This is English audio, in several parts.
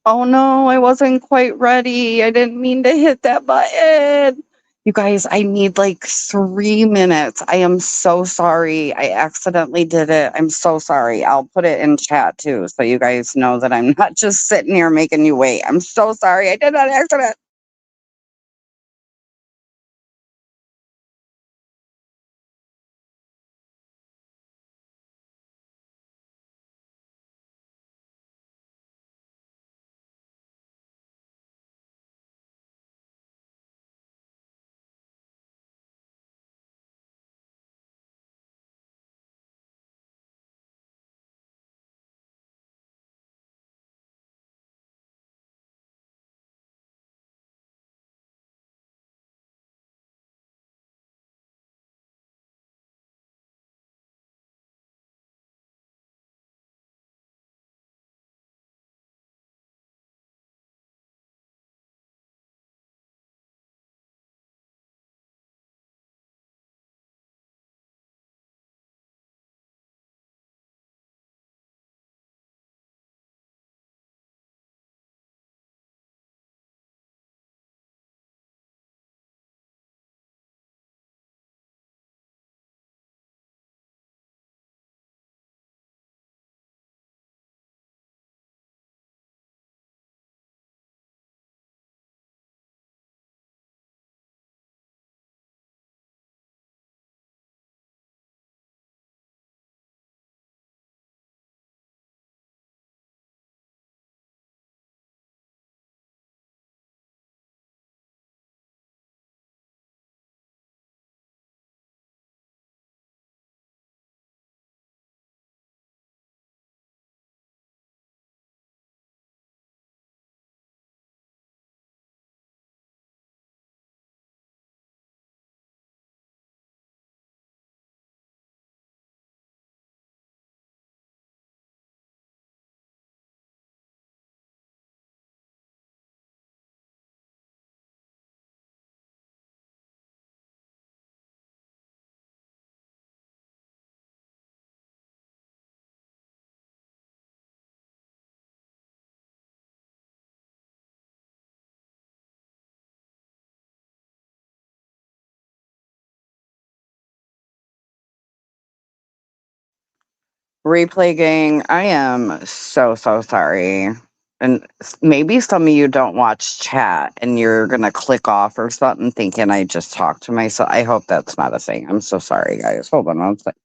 Oh no, I wasn't quite ready. I didn't mean to hit that button. You guys, I need like 3 minutes. I am so sorry. I accidentally did it. I'm so sorry. I'll put it in chat too so you guys know that I'm not just sitting here making you wait. I'm so sorry. I did that accident. Replay gang, I am so, so sorry. And maybe some of you don't watch chat and you're going to click off or something thinking I just talked to myself. I hope that's not a thing. I'm so sorry, guys. Hold on one second.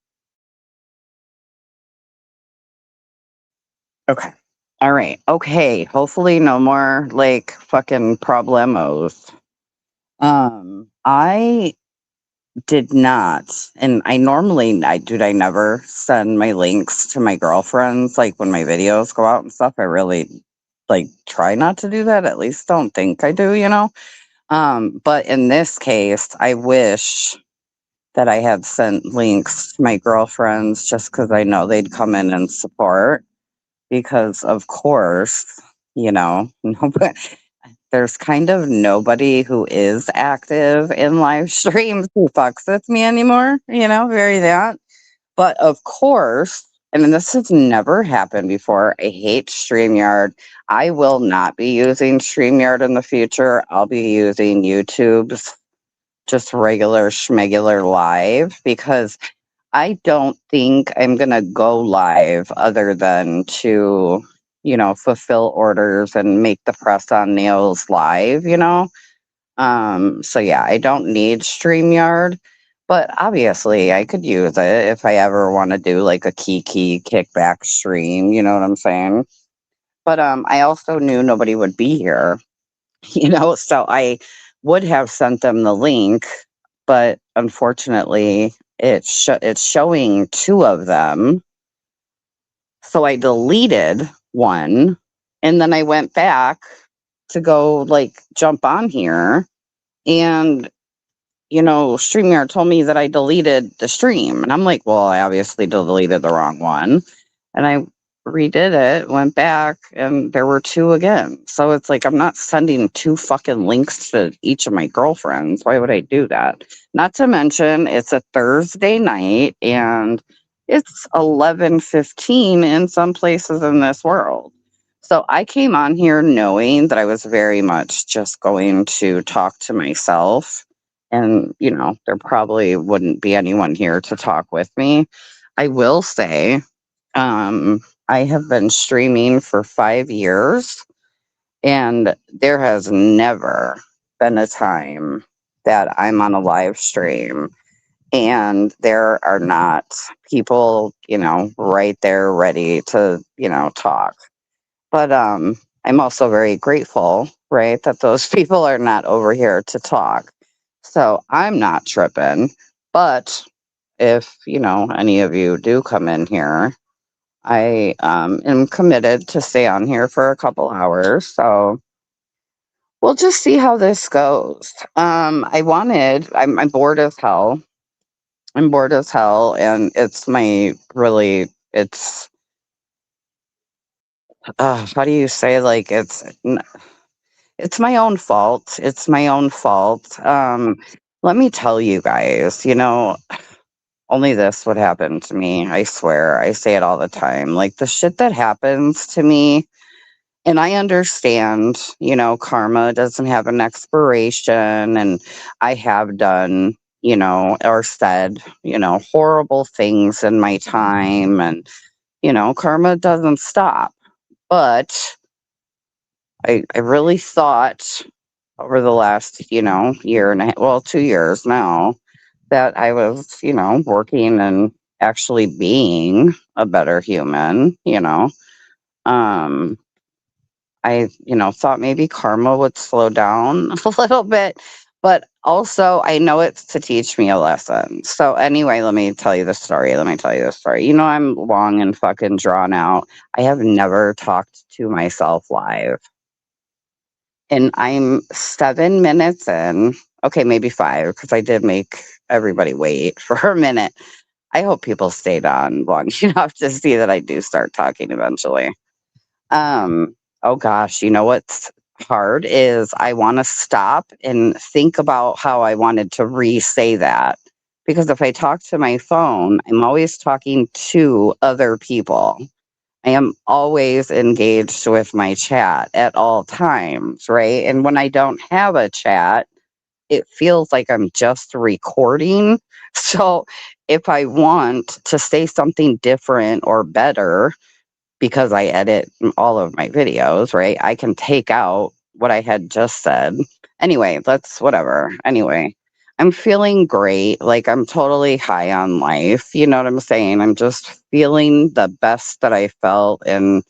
Okay. All right. Okay. Hopefully, no more like fucking problemos. I did not, and I normally, I never send my links to my girlfriends. Like when my videos go out and stuff, I really like try not to do that. At least don't think I do, you know? But in this case, I wish that I had sent links to my girlfriends just because I know they'd come in and support. Because, of course, you know, there's kind of nobody who is active in live streams who fucks with me anymore, you know, very that. But of course, and this has never happened before, I hate StreamYard. I will not be using StreamYard in the future. I'll be using YouTube's just regular schmegular live because I don't think I'm going to go live other than to, you know, fulfill orders and make the press on nails live, you know? So yeah, I don't need StreamYard, but obviously I could use it if I ever want to do like a key kickback stream, you know what I'm saying? But I also knew nobody would be here, you know, so I would have sent them the link, but unfortunately it's showing two of them. So I deleted one and then I went back to go like jump on here and you know, StreamYard told me that I deleted the stream. And I'm like, well, I obviously deleted the wrong one. And I redid it, went back, and there were two again. So it's like, I'm not sending two fucking links to each of my girlfriends. Why would I do that? Not to mention, it's a Thursday night and it's 11:15 in some places in this world. So I came on here knowing that I was very much just going to talk to myself. And, there probably wouldn't be anyone here to talk with me. I will say, I have been streaming for 5 years, and there has never been a time that I'm on a live stream and there are not people, right there ready to, talk. But I'm also very grateful, right, that those people are not over here to talk. So I'm not tripping. But if, any of you do come in here, I am committed to stay on here for a couple hours. So we'll just see how this goes. I'm bored as hell. I'm bored as hell. And how do you say, like, it's my own fault. It's my own fault. Let me tell you guys, only this would happen to me. I swear. I say it all the time. Like the shit that happens to me, and I understand, karma doesn't have an expiration, and I have done, or said, horrible things in my time, and, karma doesn't stop. But I really thought over the last, year and a half, well, 2 years now, that I was, working and actually being a better human. Um, I, thought maybe karma would slow down a little bit, but also I know it's to teach me a lesson. So anyway, let me tell you the story. I'm long and fucking drawn out. I have never talked to myself live. And I'm 7 minutes in. Okay, maybe 5, because I did make everybody wait for a minute. I hope people stayed on long enough to see that I do start talking eventually. Oh gosh, you know what's hard is I want to stop and think about how I wanted to re-say that. Because if I talk to my phone, I'm always talking to other people. I am always engaged with my chat at all times, right? And when I don't have a chat, it feels like I'm just recording. So if I want to say something different or better, because I edit all of my videos, right? I can take out what I had just said. Anyway, that's whatever. Anyway, I'm feeling great. Like I'm totally high on life. You know what I'm saying? I'm just feeling the best that I felt in,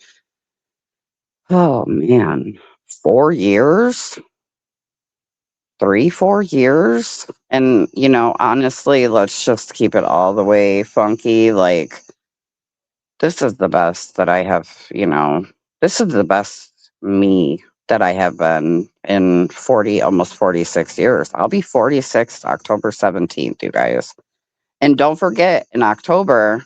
oh man, 4 years, 3, 4 years. And, honestly, let's just keep it all the way funky. Like, this is the best that I have, this is the best me that I have been in 40, almost 46 years. I'll be 46 October 17th, you guys. And don't forget, in October,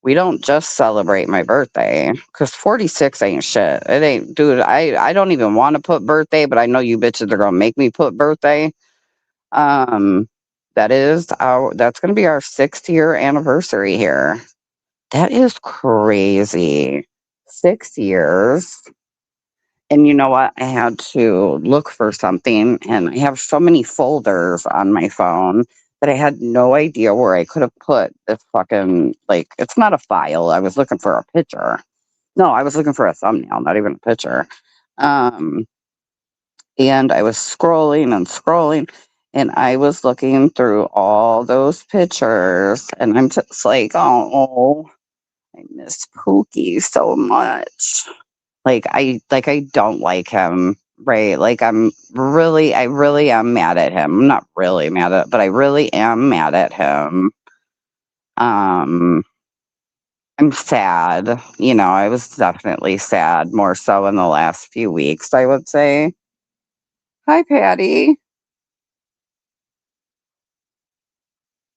we don't just celebrate my birthday because 46 ain't shit. It ain't, dude. I don't even want to put birthday, but I know you bitches are going to make me put birthday. Um, that's going to be our 6th year anniversary here. That is crazy. 6 years. And you know what? I had to look for something, and I have so many folders on my phone that I had no idea where I could have put this fucking, like, it's not a file. I was looking for a picture. No, I was looking for a thumbnail, not even a picture. Um, and I was scrolling and scrolling, and I was looking through all those pictures, and I'm just like, oh, I miss Pookie so much. I don't like him, right? Like I really am mad at him. I'm not really mad at, but I really am mad at him. Um, I'm sad. I was definitely sad more so in the last few weeks, I would say. Hi, Patty.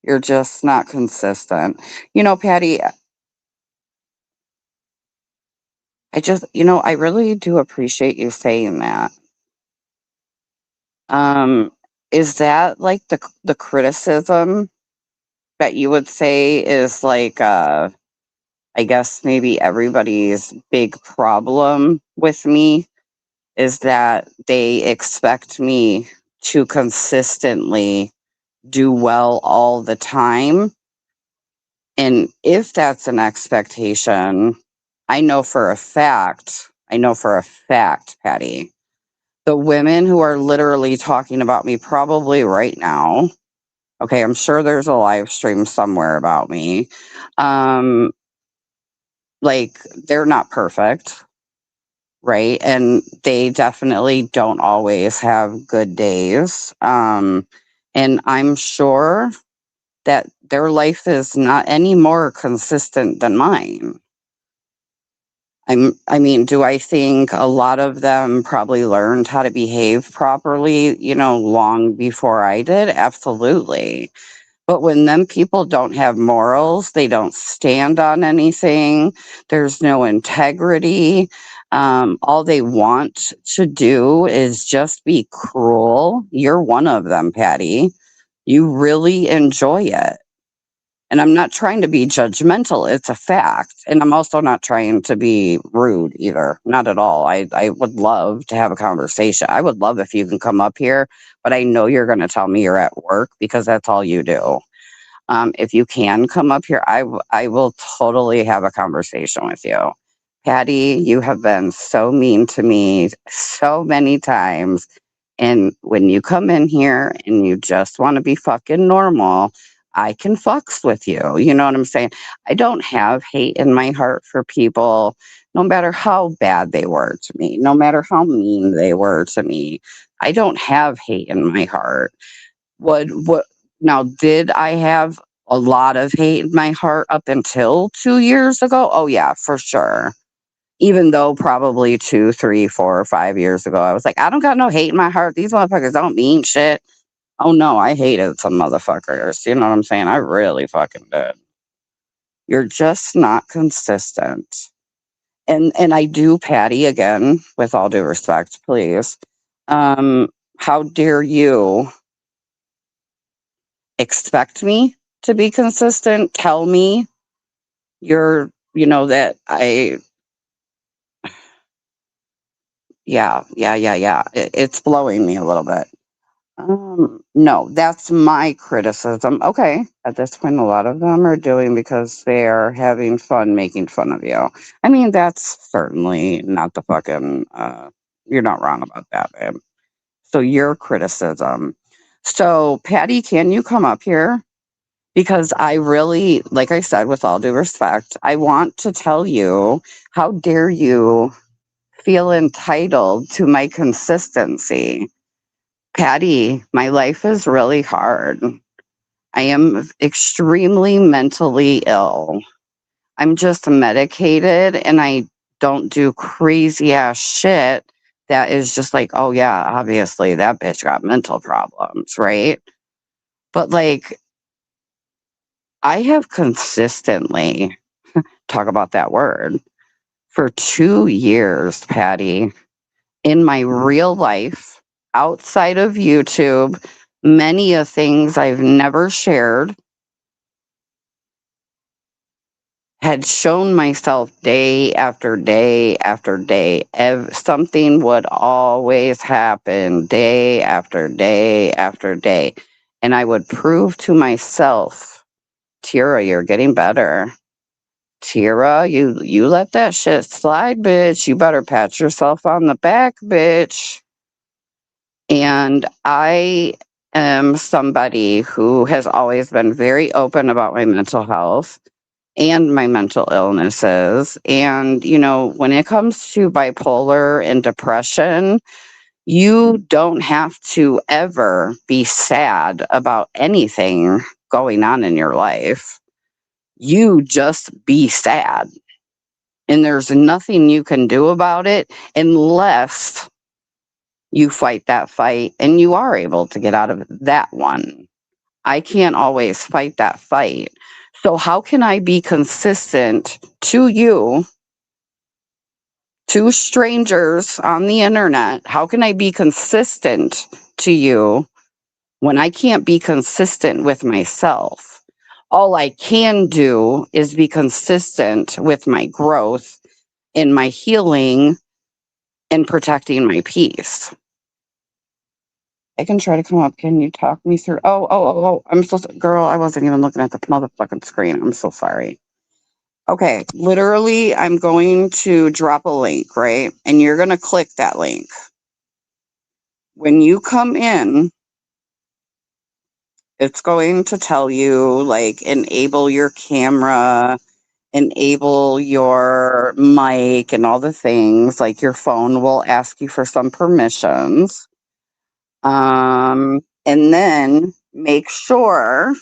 You're just not consistent. Patty, I really do appreciate you saying that. Um, is that like the criticism that you would say is like I guess maybe everybody's big problem with me is that they expect me to consistently do well all the time. And if that's an expectation, I know for a fact, Patty, the women who are literally talking about me probably right now, okay, I'm sure there's a live stream somewhere about me. Um, like, they're not perfect, right? And they definitely don't always have good days. And I'm sure that their life is not any more consistent than mine. I mean, do I think a lot of them probably learned how to behave properly, long before I did? Absolutely. But when them people don't have morals, they don't stand on anything, there's no integrity. All they want to do is just be cruel. You're one of them, Patty. You really enjoy it. And I'm not trying to be judgmental, it's a fact. And I'm also not trying to be rude either. Not at all. I would love to have a conversation. I would love if you can come up here, but I know you're going to tell me you're at work because that's all you do. If you can come up here, I will totally have a conversation with you. Patty, you have been so mean to me so many times. And when you come in here and you just want to be fucking normal, I can fucks with you. You know what I'm saying? I don't have hate in my heart for people, no matter how bad they were to me, no matter how mean they were to me. I don't have hate in my heart. What now, did I have a lot of hate in my heart up until 2 years ago? Oh yeah, for sure. Even though probably 2, 3, 4, or 5 years ago, I was like, I don't got no hate in my heart. These motherfuckers don't mean shit. Oh no, I hated some motherfuckers. You know what I'm saying? I really fucking did. You're just not consistent. And I do, Patty, again, with all due respect, please. Um, how dare you expect me to be consistent? Tell me that yeah. It's blowing me a little bit. No, that's my criticism. Okay. At this point, a lot of them are doing because they're having fun making fun of you. I mean, that's certainly not the fucking, you're not wrong about that, babe. So your criticism. So, Patty, can you come up here? Because I really, like I said, with all due respect, I want to tell you, how dare you feel entitled to my consistency? Patty, my life is really hard. I am extremely mentally ill. I'm just medicated and I don't do crazy ass shit that is just like, oh yeah, obviously that bitch got mental problems, right? But like, I have consistently, talk about that word, for 2 years, Patty, in my real life, outside of YouTube, many of things I've never shared, had shown myself day after day after day. Something would always happen day after day after day. And I would prove to myself, Tira, you're getting better. Tira, you let that shit slide, bitch. You better pat yourself on the back, bitch. And I am somebody who has always been very open about my mental health and my mental illnesses. And, when it comes to bipolar and depression, you don't have to ever be sad about anything going on in your life. You just be sad. And there's nothing you can do about it unless you fight that fight and you are able to get out of that one. I can't always fight that fight. So, how can I be consistent to you, to strangers on the internet? How can I be consistent to you when I can't be consistent with myself? All I can do is be consistent with my growth in my healing and protecting my peace. I can try to come up. Can you talk me through? Oh. I'm so girl. I wasn't even looking at the motherfucking screen. I'm so sorry. Okay, literally, I'm going to drop a link, right? And you're going to click that link. When you come in, it's going to tell you like enable your camera, enable your mic, and all the things. Like your phone will ask you for some permissions. And then make sure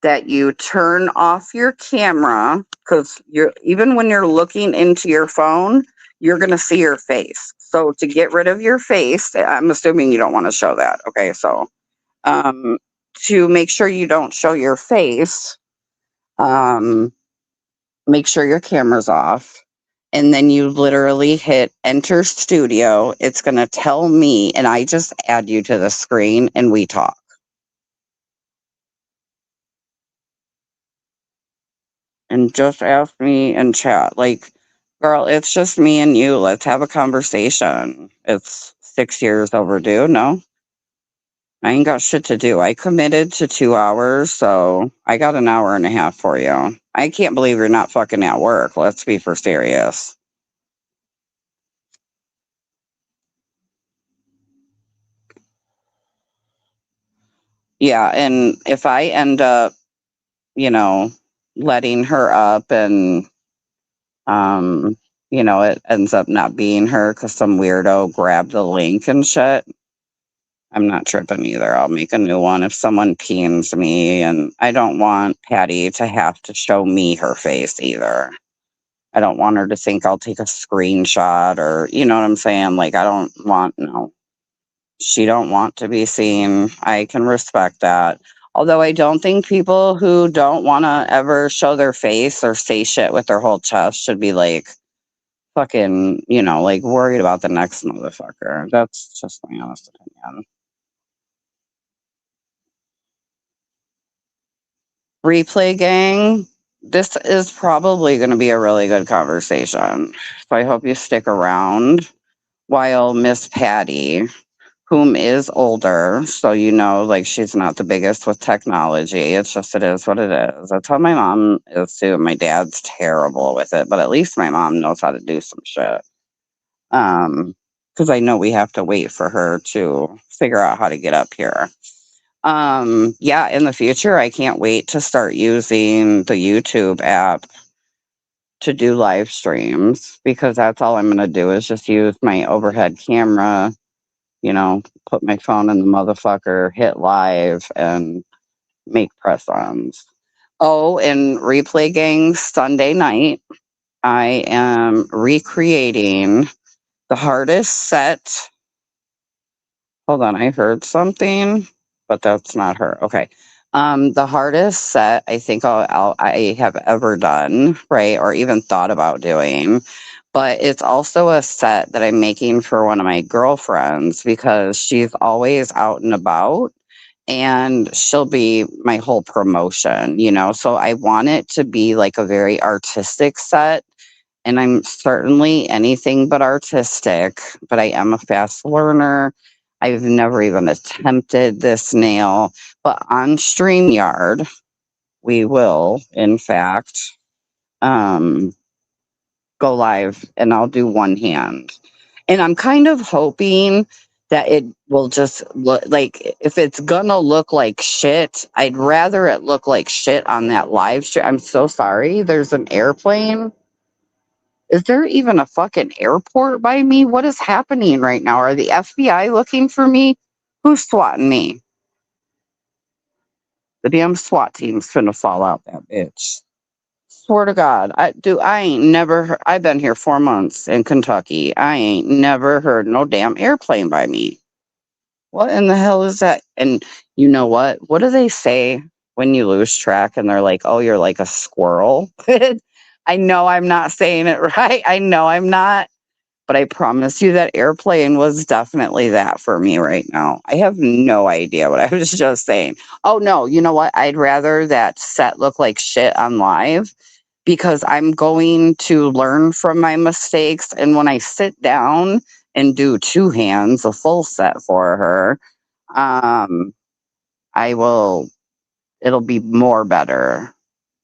that you turn off your camera because you're even when you're looking into your phone, you're gonna see your face. So to get rid of your face, I'm assuming you don't want to show that. Okay, so um, to make sure you don't show your face, um, make sure your camera's off. And then you literally hit enter studio. It's going to tell me, and I just add you to the screen and we talk. And just ask me in chat, like, girl, it's just me and you. Let's have a conversation. It's 6 years overdue. No, I ain't got shit to do. I committed to 2 hours, so I got an hour and a half for you. I can't believe you're not fucking at work. Let's be for serious. Yeah, and if I end up, you know, letting her up and um, it ends up not being her because some weirdo grabbed the link and shit, I'm not tripping either. I'll make a new one if someone peens me, and I don't want Patty to have to show me her face either. I don't want her to think I'll take a screenshot or you know what I'm saying? Like I don't want no. She don't want to be seen. I can respect that. Although I don't think people who don't want to ever show their face or say shit with their whole chest should be like fucking, like worried about the next motherfucker. That's just my honest opinion. Replay gang, this is probably going to be a really good conversation. So I hope you stick around while Miss Patty, whom is older, so like she's not the biggest with technology. It's just it is what it is. That's how my mom is too. My dad's terrible with it, but at least my mom knows how to do some shit. Because I know we have to wait for her to figure out how to get up here. Yeah, in the future, I can't wait to start using the YouTube app to do live streams because that's all I'm going to do is just use my overhead camera, put my phone in the motherfucker, hit live, and make press ons. Oh, and replay gang Sunday night, I am recreating the hardest set. Hold on, I heard something, but that's not her. Okay. The hardest set I think I have ever done, right, or even thought about doing. But it's also a set that I'm making for one of my girlfriends because she's always out and about and she'll be my whole promotion. So I want it to be like a very artistic set and I'm certainly anything but artistic, but I am a fast learner. I've never even attempted this nail, but on StreamYard, we will, in fact, um, go live and I'll do one hand. And I'm kind of hoping that it will just look like if it's gonna look like shit, I'd rather it look like shit on that live stream. I'm so sorry. There's an airplane. Is there even a fucking airport by me? What is happening right now? Are the FBI looking for me? Who's swatting me? The damn SWAT team's finna fall out that bitch. Swear to God, I ain't never heard, I've been here 4 months in Kentucky. I ain't never heard no damn airplane by me. What in the hell is that? And you know what? What do they say when you lose track and they're like, oh, you're like a squirrel? I know I'm not saying it right. I know I'm not. But I promise you that airplane was definitely that for me right now. I have no idea what I was just saying. Oh, no. You know what? I'd rather that set look like shit on live because I'm going to learn from my mistakes. And when I sit down and do two hands, a full set for her, um, I will, it'll be more better.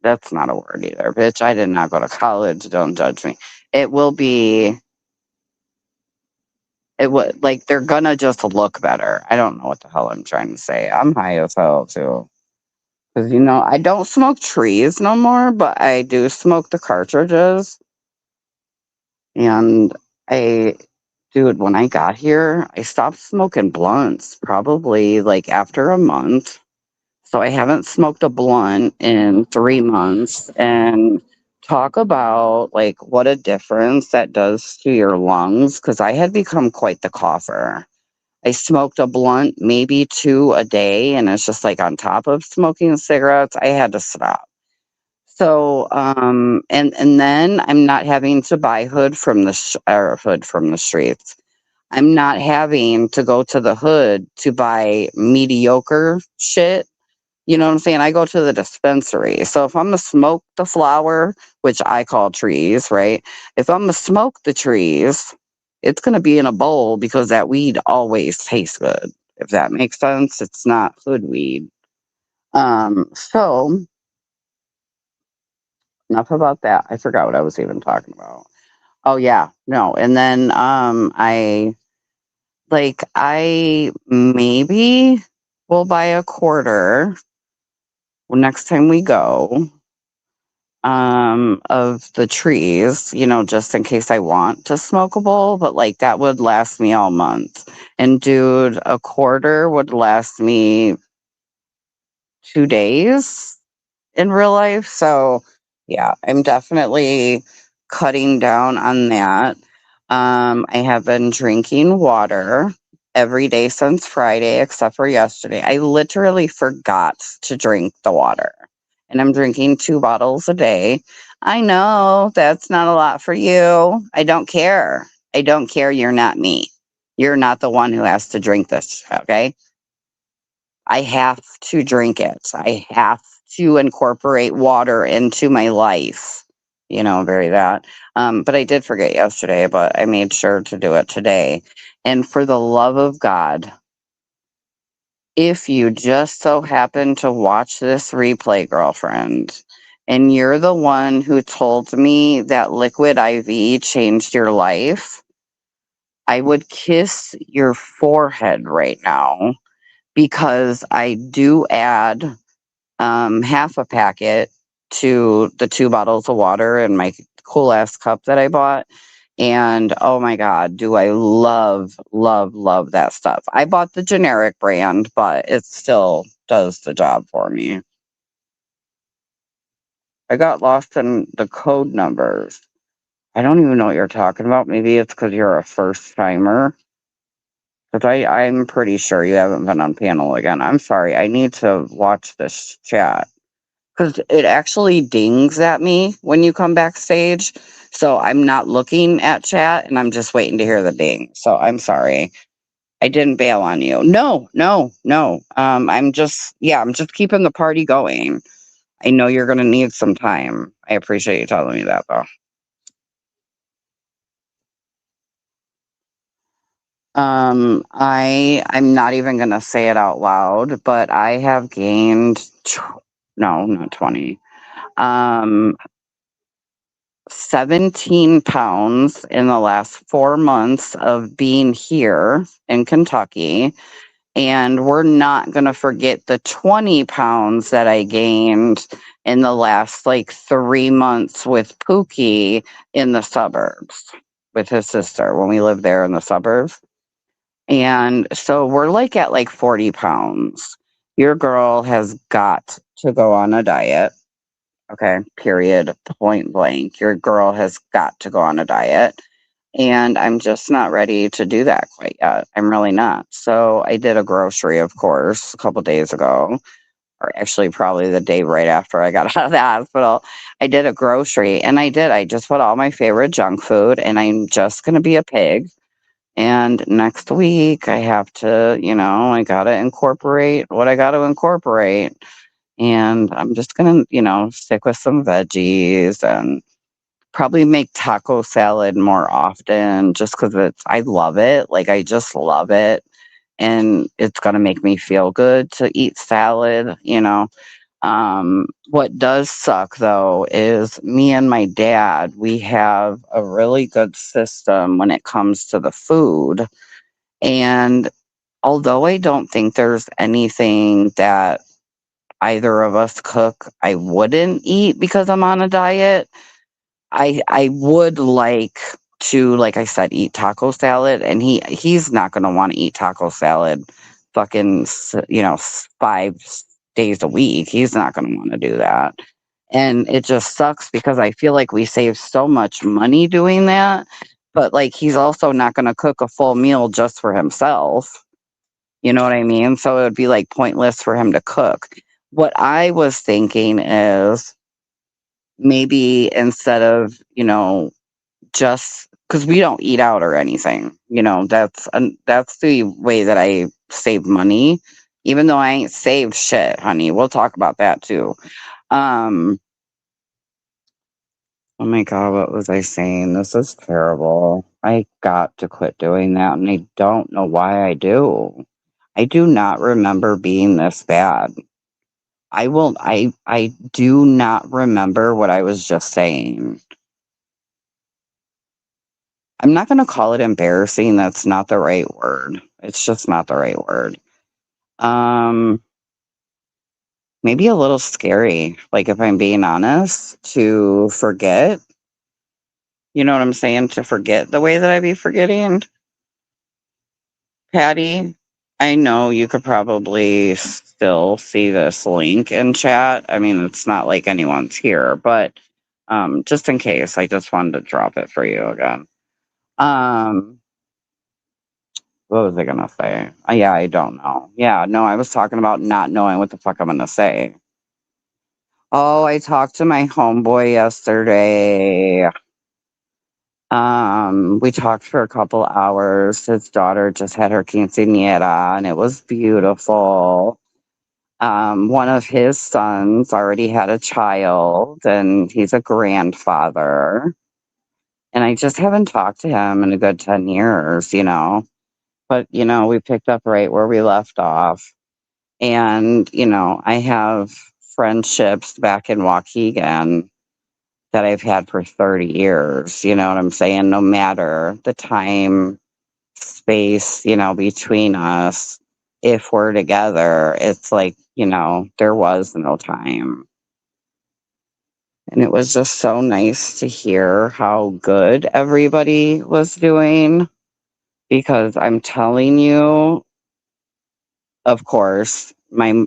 That's not a word either, bitch. I did not go to college. Don't judge me. It will be, it would, like, they're gonna just look better. I don't know what the hell I'm trying to say. I'm high as hell too. Because, I don't smoke trees no more, but I do smoke the cartridges. And I, dude, when I got here, I stopped smoking blunts probably like after a month. So I haven't smoked a blunt in 3 months. And talk about like what a difference that does to your lungs. Because I had become quite the cougher. I smoked a blunt, maybe two a day, and it's just like on top of smoking cigarettes, I had to stop. So, and then I'm not having to buy hood from the streets. I'm not having to go to the hood to buy mediocre shit. You know what I'm saying? I go to the dispensary. So if I'm gonna smoke the flower, which I call trees, right? If I'm gonna smoke the trees, it's gonna be in a bowl because that weed always tastes good. If that makes sense, it's not hood weed. So enough about that. I forgot what I was even talking about. Oh yeah, no. And then I maybe will buy a quarter next time we go of the trees, just in case I want to smoke a bowl, but like that would last me all month. And dude, a quarter would last me 2 days in real life. So, yeah, I'm definitely cutting down on that. I have been drinking water every day since Friday, except for yesterday. I literally forgot to drink the water, and I'm drinking 2 bottles a day. I know that's not a lot for you. I don't care. I don't care. You're not me. You're not the one who has to drink this. Okay. I have to drink it. I have to incorporate water into my life. Very that. But I did forget yesterday, but I made sure to do it today. And for the love of God, if you just so happen to watch this replay, girlfriend, and you're the one who told me that liquid IV changed your life, I would kiss your forehead right now because I do add half a packet to the 2 bottles of water in my cool ass cup that I bought. And oh my God, do I love, love, love that stuff. I bought the generic brand, but it still does the job for me. I got lost in the code numbers. I don't even know what you're talking about. Maybe it's because you're a first timer. Because I'm pretty sure you haven't been on panel again. I'm sorry. I need to watch this chat. Because it actually dings at me when you come backstage. So I'm not looking at chat and I'm just waiting to hear the ding. So I'm sorry. I didn't bail on you. No, no, no. I'm just keeping the party going. I know you're going to need some time. I appreciate you telling me that though. I'm not even going to say it out loud, but I have gained, no, not 20. Um, 17 pounds in the last 4 months of being here in Kentucky. And we're not going to forget the 20 pounds that I gained in the last like 3 months with Pookie in the suburbs with his sister when we lived there in the suburbs. And so we're like at like 40 pounds. Your girl has got to go on a diet. Okay, period, point blank. Your girl has got to go on a diet. And I'm just not ready to do that quite yet. I'm really not. So I did a grocery, of course, a couple days ago, or actually probably the day right after I got out of the hospital. I did a grocery and I just put all my favorite junk food and I'm just going to be a pig. And next week I have to, I got to incorporate what I got to incorporate. And I'm just gonna, stick with some veggies and probably make taco salad more often just because I love it. Like, I just love it. And it's gonna make me feel good to eat salad. What does suck though is me and my dad, we have a really good system when it comes to the food. And although I don't think there's anything that either of us cook I wouldn't eat because I'm on a diet, I would like to, like I said, eat taco salad, and he's not gonna wanna eat taco salad fucking 5 days a week. He's not gonna wanna do that, and it just sucks because I feel like we save so much money doing that, but, like, he's also not gonna cook a full meal just for himself, you know what I mean? So it would be, like, pointless for him to cook. What I was thinking is maybe instead of, just because we don't eat out or anything, that's the way that I save money, even though I ain't saved shit, honey. We'll talk about that too. Um, oh my god, what was I saying? This is terrible. I got to quit doing that, and I don't know why I do. I do not remember being this bad. I do not remember what I was just saying. I'm not gonna call it embarrassing, that's not the right word. It's just not the right word. Um, Maybe a little scary, like, if I'm being honest, to forget, you know what I'm saying? To forget the way that I be forgetting. Patty, I know you could probably still see this link in chat. I mean, it's not like anyone's here, but, just in case, I just wanted to drop it for you again. Um What was I gonna say? Yeah, I don't know. Yeah, no, I was talking about not knowing what the fuck I'm gonna say. Oh, I talked to my homeboy yesterday. We talked for a couple hours. His daughter just had her quinceañera, and it was beautiful. One of his sons already had a child, and he's a grandfather. And I just haven't talked to him in a good 10 years. But, we picked up right where we left off. And, I have friendships back in Waukegan that I've had for 30 years. You know what I'm saying? No matter the time, space, between us, if we're together, it's like, there was no time. And it was just so nice to hear how good everybody was doing because I'm telling you, of course, my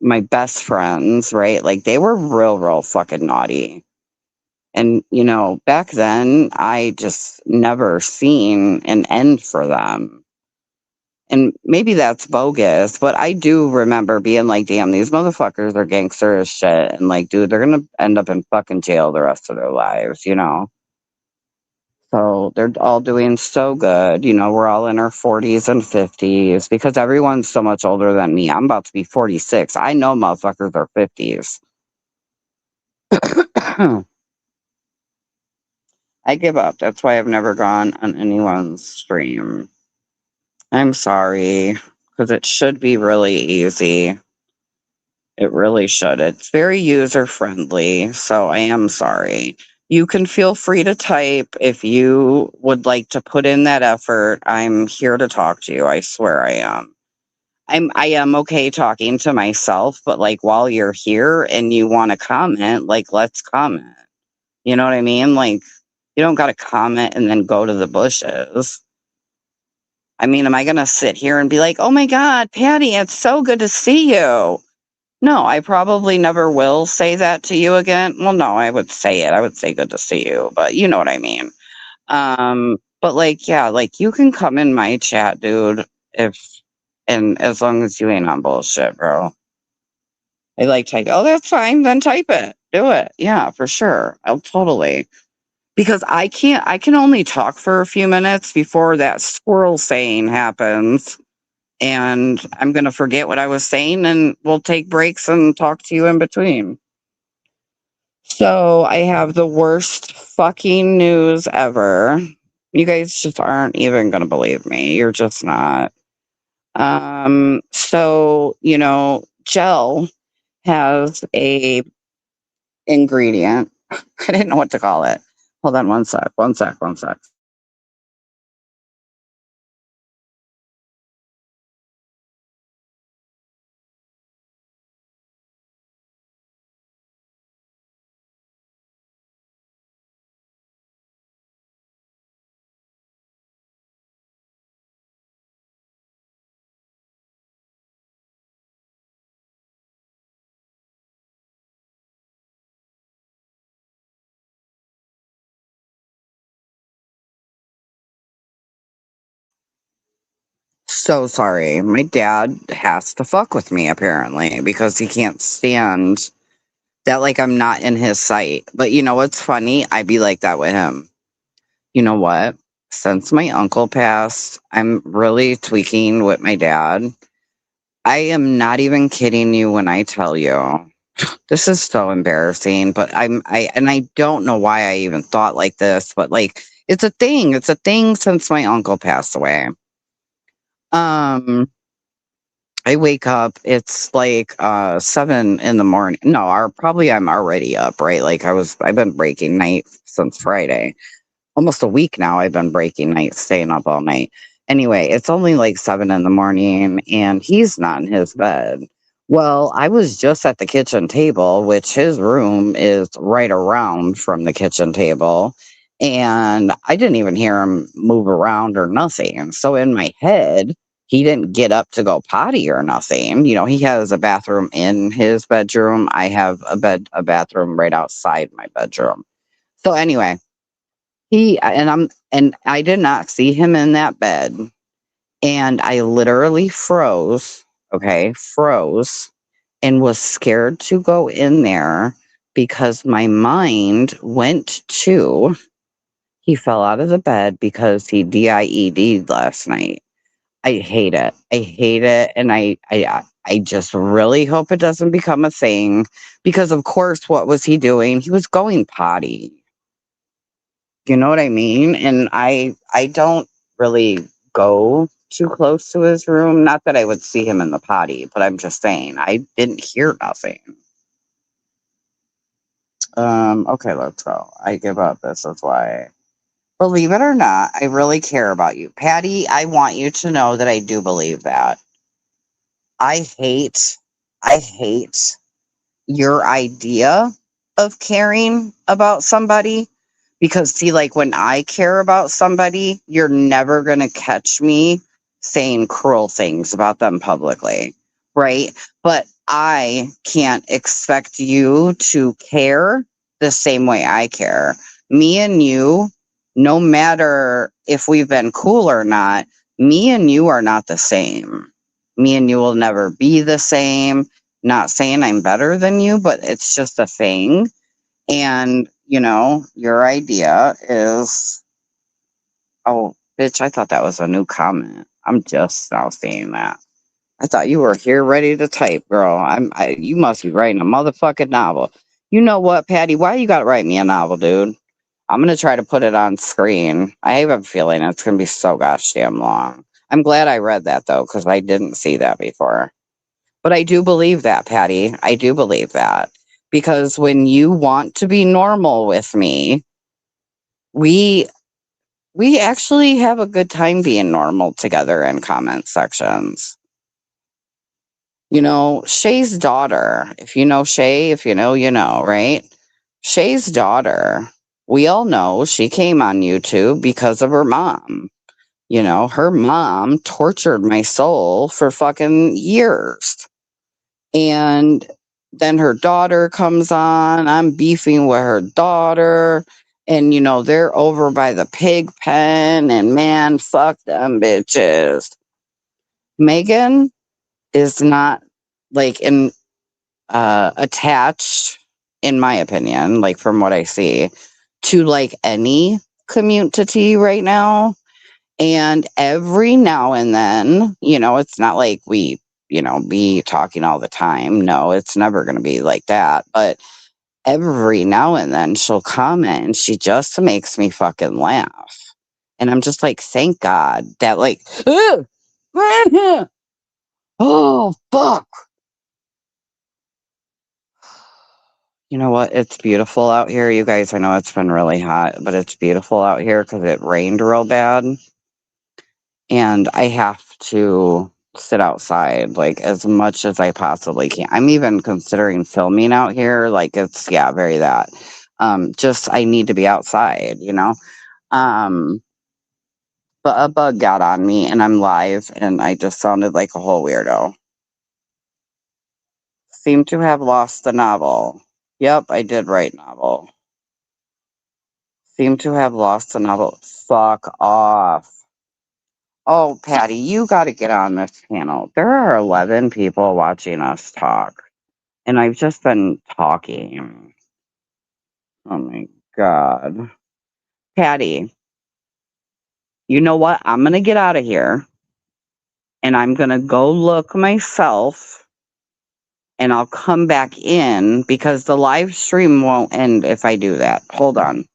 best friends, right? Like, they were real fucking naughty. And, back then, I just never seen an end for them. And maybe that's bogus, but I do remember being like, damn, these motherfuckers are gangster as shit. And, like, dude, they're going to end up in fucking jail the rest of their lives. So they're all doing so good. We're all in our 40s and 50s because everyone's so much older than me. I'm about to be 46. I know motherfuckers are 50s. I give up. That's why I've never gone on anyone's stream. I'm sorry, because it should be really easy. It really should. It's very user friendly, so I am sorry. You can feel free to type if you would like to put in that effort. I'm here to talk to you. I swear I am. I am okay talking to myself, but, like, while you're here and you want to comment, like, let's comment. You know what I mean? Like, you don't got to comment and then go to the bushes. I mean, am I going to sit here and be like, oh my God, Patty, it's so good to see you? No, I probably never will say that to you again. Well, no, I would say it. I would say good to see you, but you know what I mean. But, like, yeah, like, you can come in my chat, dude, and as long as you ain't on bullshit, bro. I like type. Oh, that's fine. Then type it. Do it. Yeah, for sure. I'll totally. Because I can only talk for a few minutes before that squirrel saying happens. and I'm going to forget what I was saying, and we'll take breaks and talk to you in between. So I have the worst fucking news ever. You guys just aren't even going to believe me. You're just not. So, gel has a ingredient. I didn't know what to call it. Hold on one sec. One sec. One sec. So sorry. My dad has to fuck with me apparently because he can't stand that, like, I'm not in his sight. But you know what's funny? I be like that with him. You know what? Since my uncle passed, I'm really tweaking with my dad. I am not even kidding you when I tell you. This is so embarrassing, but I don't know why I even thought like this, but like it's a thing. It's a thing since my uncle passed away. Um I wake up, it's like 7 in the morning. No, probably I'm already up, right? Like I've been breaking night since Friday. Almost a week now I've been breaking nights, staying up all night. Anyway, it's only like 7 in the morning and he's not in his bed. Well, I was just at the kitchen table, which his room is right around from the kitchen table. And I didn't even hear him move around or nothing. So in my head, he didn't get up to go potty or nothing. He has a bathroom in his bedroom. I have a bathroom right outside my bedroom. So anyway, and I did not see him in that bed. And I literally froze, okay, froze, and was scared to go in there because my mind went to he fell out of the bed because he DIED'd last night. I hate it. I hate it, and I just really hope it doesn't become a thing because, of course, what was he doing? He was going potty. You know what I mean? And I don't really go too close to his room. Not that I would see him in the potty, but I'm just saying I didn't hear nothing. Okay, let's go. I give up. This is why. Believe it or not, I really care about you. Patty, I want you to know that I do believe that. I hate I hate your idea of caring about somebody because see, like, when I care about somebody, you're never going to catch me saying cruel things about them publicly, right? But I can't expect you to care the same way I care. Me and you, no matter if we've been cool or not, me and you are not the same. Me and you will never be the same. Not saying I'm better than you, but it's just a thing. And, your idea is, oh, bitch, I thought that was a new comment. I'm just now seeing that. I thought you were here ready to type, girl. You must be writing a motherfucking novel. You know what, Patty? Why you gotta write me a novel, dude? I'm gonna try to put it on screen. I have a feeling it's gonna be so gosh damn long. I'm glad I read that though, because I didn't see that before. But I do believe that, Patty. I do believe that. Because when you want to be normal with me, we we actually have a good time being normal together in comment sections. Shay's daughter, if you know Shay, if you know, right? Shay's daughter, we all know she came on YouTube because of her mom. Her mom tortured my soul for fucking years. And then her daughter comes on. I'm beefing with her daughter. And, they're over by the pig pen. And man, fuck them bitches. Megan is not like attached, in my opinion, like from what I see, to like any community right now. And every now and then, it's not like we, be talking all the time. No, it's never going to be like that. But every now and then she'll comment and she just makes me fucking laugh. And I'm just like, thank God that, like, oh, fuck. You know what? It's beautiful out here, you guys. I know it's been really hot, but it's beautiful out here because it rained real bad. And I have to sit outside like as much as I possibly can. I'm even considering filming out here. Like it's very that. Just I need to be outside. Um, but a bug got on me and I'm live and I just sounded like a whole weirdo. Seem to have lost the novel. Yep, I did write novel. Seem to have lost the novel. Fuck off. Oh, Patty, you got to get on this panel. There are 11 people watching us talk, and I've just been talking. Oh my God. Patty, you know what? I'm going to get out of here and I'm going to go look myself and I'll come back in because the live stream won't end if I do that. Hold on.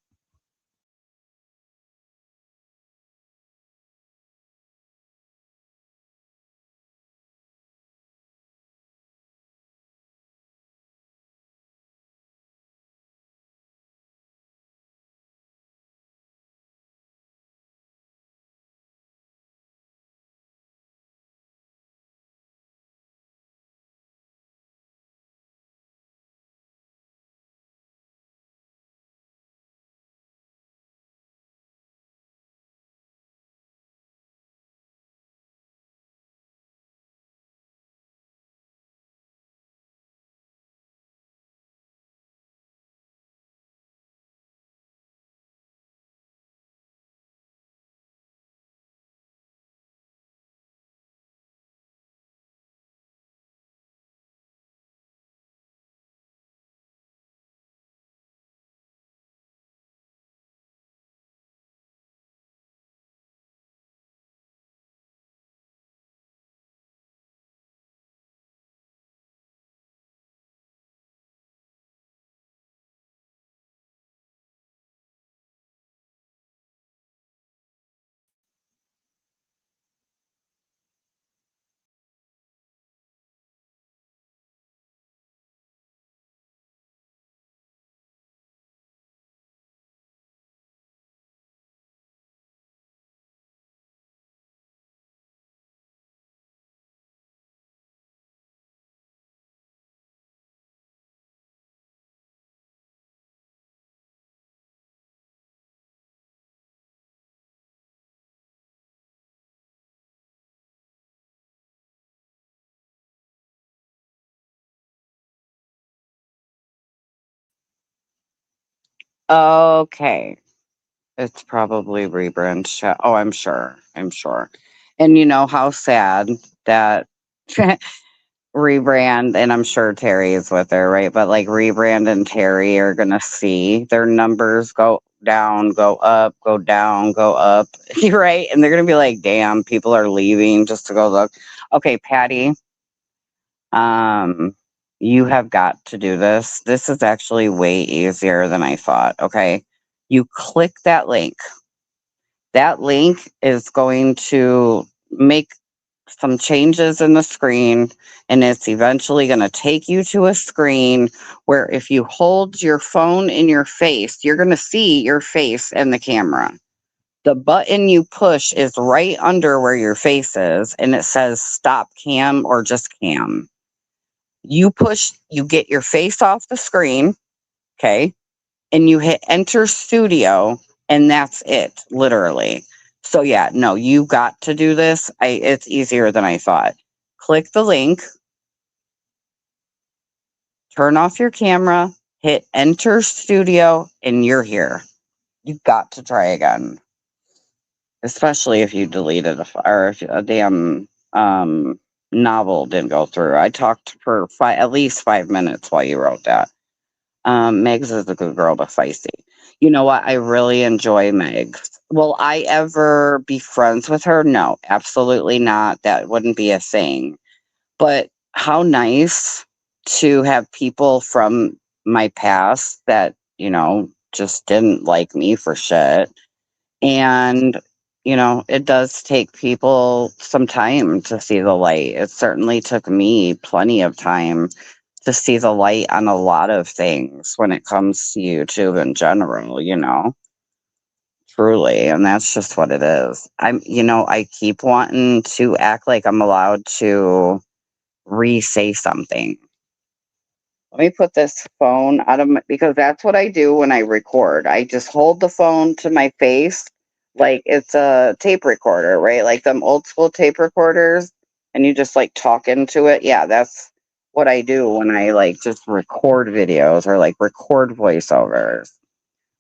Okay. It's probably rebrand chat. Oh, I'm sure. I'm sure. And you know how sad that Rebrand, and I'm sure Terry is with her, right? But like Rebrand and Terry are gonna see their numbers go down, go up, go down, go up, right? And they're gonna be like, "Damn, people are leaving just to go look." Okay, Patty, um, you have got to do this. This is actually way easier than I thought. Okay, you click that link. That link is going to make some changes in the screen and it's eventually going to take you to a screen where if you hold your phone in your face, you're going to see your face in the camera. The button you push is right under where your face is and it says stop cam or just cam. You push, you get your face off the screen, okay? And you hit enter studio and that's it, literally. So yeah, no, you got to do this. It's easier than I thought. Click the link, turn off your camera, hit enter studio, and you're here. You got to try again. Especially if you deleted or if a damn novel didn't go through. I talked for at least 5 minutes while you wrote that. Megs is a good girl, but feisty. You know what? I really enjoy Megs. Will I ever be friends with her? No, absolutely not. That wouldn't be a thing. But how nice to have people from my past that, just didn't like me for shit. And, it does take people some time to see the light. It certainly took me plenty of time to see the light on a lot of things when it comes to YouTube in general. Truly, and that's just what it is. I keep wanting to act like I'm allowed to re-say something. Let me put this phone out of my, because that's what I do when I record. I just hold the phone to my face like it's a tape recorder, right? Like them old school tape recorders, and you just like talk into it. Yeah, that's what I do when I like just record videos or like record voiceovers.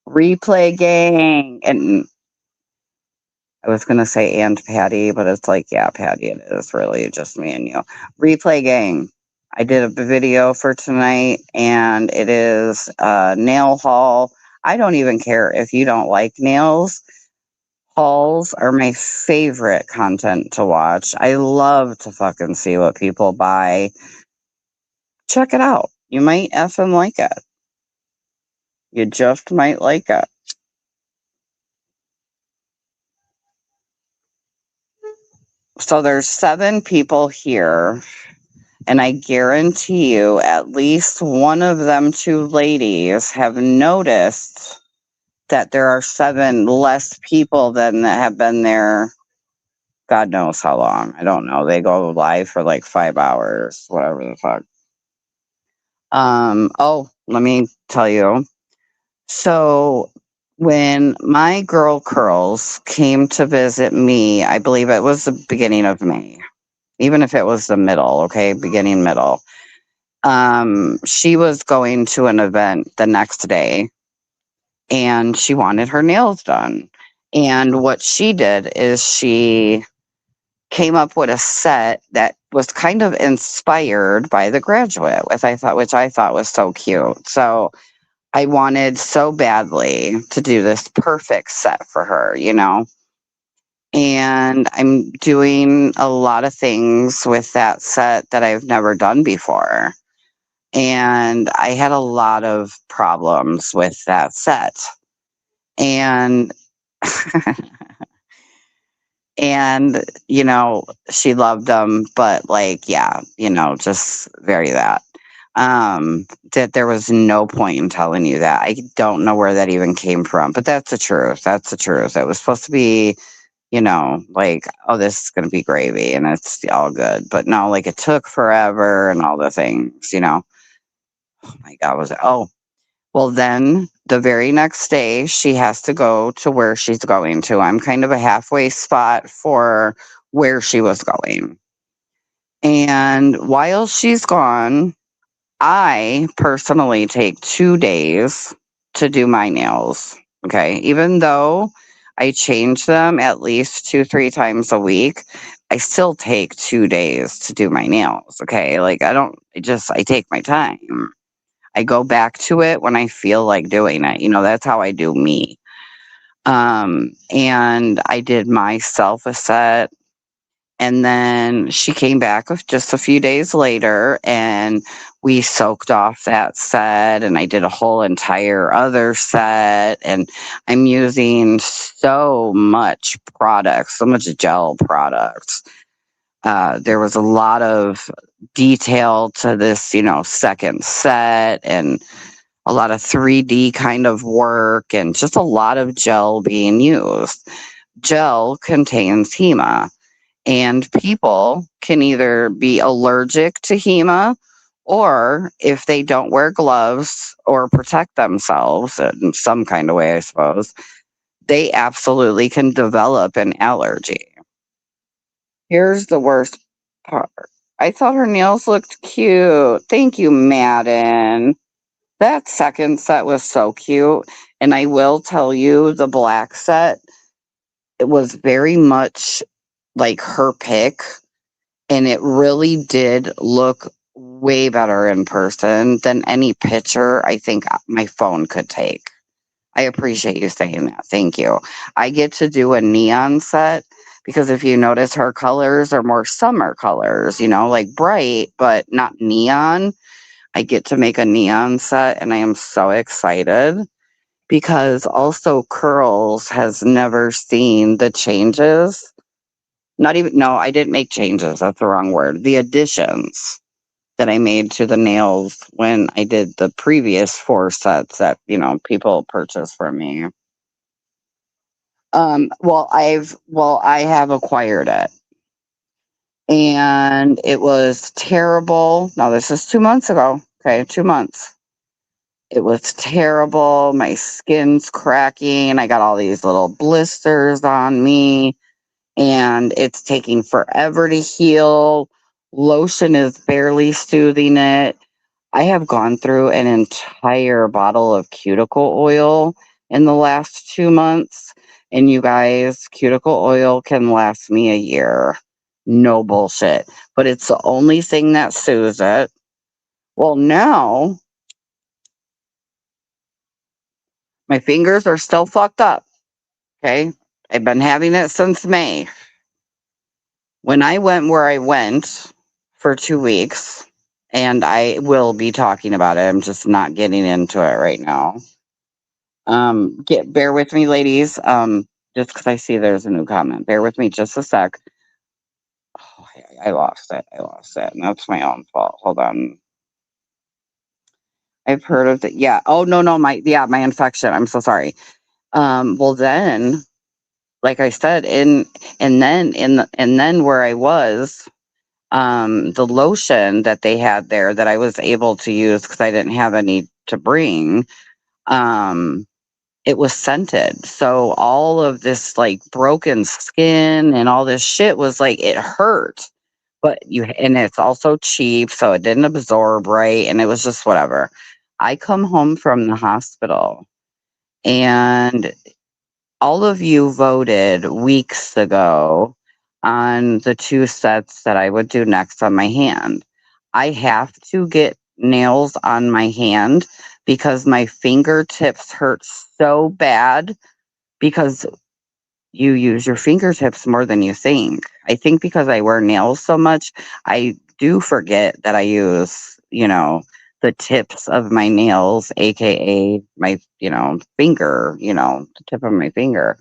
Replay gang. And I was gonna say and Patty, but it's like, yeah, Patty, it is really just me and you. Replay gang. I did a video for tonight, and it is a nail haul. I don't even care if you don't like nails. Hauls are my favorite content to watch. I love to fucking see what people buy. Check it out. You might effing like it. You just might like it. So there's 7 people here. And I guarantee you, at least one of them 2 ladies have noticed that there are 7 less people than that have been there. God knows how long. I don't know. They go live for like 5 hours, whatever the fuck. Let me tell you. So when my girl Curls came to visit me, I believe it was the beginning of May. Even if it was the middle, okay, beginning middle. She was going to an event the next day, and she wanted her nails done. And what she did is she came up with a set that was kind of inspired by The Graduate, which I thought was so cute. So I wanted so badly to do this perfect set for her. And I'm doing a lot of things with that set that I've never done before. And I had a lot of problems with that set. And she loved them, but like, yeah, just very that. That there was no point in telling you that. I don't know where that even came from, but that's the truth. That's the truth. It was supposed to be, like, oh, this is gonna be gravy and it's all good. But no, like it took forever and all the things. Oh my God, well, then the very next day, she has to go to where she's going to. I'm kind of a halfway spot for where she was going. And while she's gone, I personally take 2 days to do my nails. Okay. Even though I change them at least 3 times a week, I still take 2 days to do my nails. Okay. Like, I take my time. I go back to it when I feel like doing it. That's how I do me. And I did myself a set. And then she came back just a few days later, and we soaked off that set, and I did a whole entire other set. And I'm using so much product, so much gel products. There was a lot of detail to this, second set, and a lot of 3D kind of work, and just a lot of gel being used. Gel contains HEMA, and people can either be allergic to HEMA, or if they don't wear gloves or protect themselves in some kind of way, I suppose, they absolutely can develop an allergy. Here's the worst part. I thought her nails looked cute. Thank you, Madden. That second set was so cute. And I will tell you, the black set, it was very much like her pick. And it really did look way better in person than any picture I think my phone could take. I appreciate you saying that. Thank you. I get to do a neon set because if you notice, her colors are more summer colors, like bright, but not neon. I get to make a neon set and I am so excited because also Curls has never seen the changes. Not even, no, I didn't make changes. That's the wrong word. The additions that I made to the nails when I did the previous 4 sets that, people purchased from me. I have acquired it and it was terrible. Now this is 2 months ago. Okay, 2 months. It was terrible. My skin's cracking. I got all these little blisters on me and it's taking forever to heal. Lotion is barely soothing it. I have gone through an entire bottle of cuticle oil in the last 2 months. And you guys, cuticle oil can last me a year. No bullshit. But it's the only thing that soothes it. Well, now my fingers are still fucked up. Okay. I've been having it since May. When I went where I went for 2 weeks, and I will be talking about it, I'm just not getting into it right now. Bear with me, ladies. Just because I see there's a new comment. Bear with me just a sec. Oh, I lost it. And that's my own fault. Hold on. I've heard of it. Yeah. Oh no, my infection. I'm so sorry. Well then, like I said, and then where I was, the lotion that they had there that I was able to use because I didn't have any to bring, it was scented. So all of this like broken skin and all this shit was like it hurt. And it's also cheap, so it didn't absorb right, and it was just whatever. I come home from the hospital and all of you voted weeks ago on the 2 sets that I would do next on my hand. I have to get nails on my hand because my fingertips hurt so bad because you use your fingertips more than you think. I think because I wear nails so much, I do forget that I use, the tips of my nails, aka my, finger, the tip of my finger.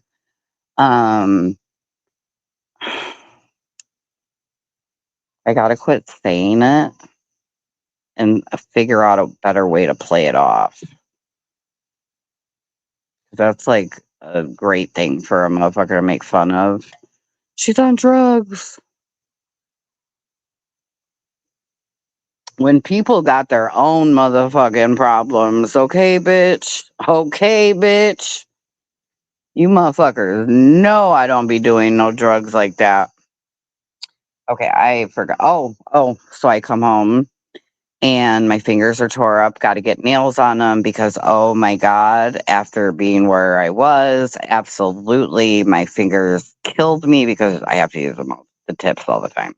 Um, I gotta quit saying it and figure out a better way to play it off. That's like a great thing for a motherfucker to make fun of. She's on drugs. When people got their own motherfucking problems, okay, bitch? Okay, bitch? You motherfuckers know I don't be doing no drugs like that. Okay, I forgot. So I come home and my fingers are tore up. Got to get nails on them because, oh my God, after being where I was, absolutely, my fingers killed me because I have to use the tips all the time.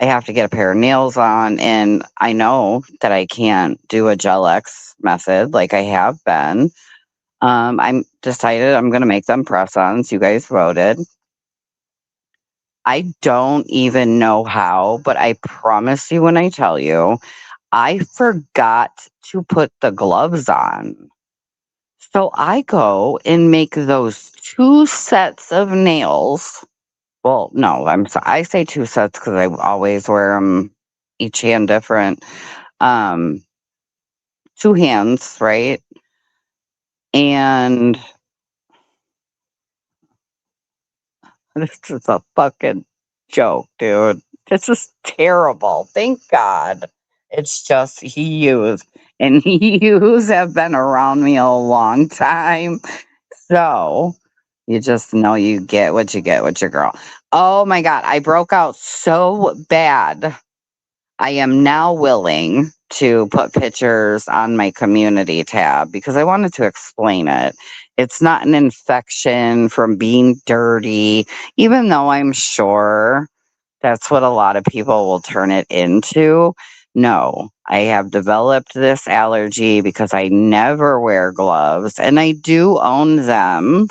I have to get a pair of nails on, and I know that I can't do a Gel X method like I have been. I'm decided I'm going to make them press-ons. You guys voted. I don't even know how, but I promise you when I tell you, I forgot to put the gloves on. So I go and make those 2 sets of nails. Well, no, I say 2 sets because I always wear them each hand different. 2 hands, right? And this is a fucking joke, dude. This is terrible. Thank God. It's just Hiiiiiii. And Hiiiiiii have been around me a long time. So you just know you get what you get with your girl. Oh my God. I broke out so bad. I am now willing to put pictures on my community tab because I wanted to explain it. It's not an infection from being dirty, even though I'm sure that's what a lot of people will turn it into. No, I have developed this allergy because I never wear gloves, and I do own them,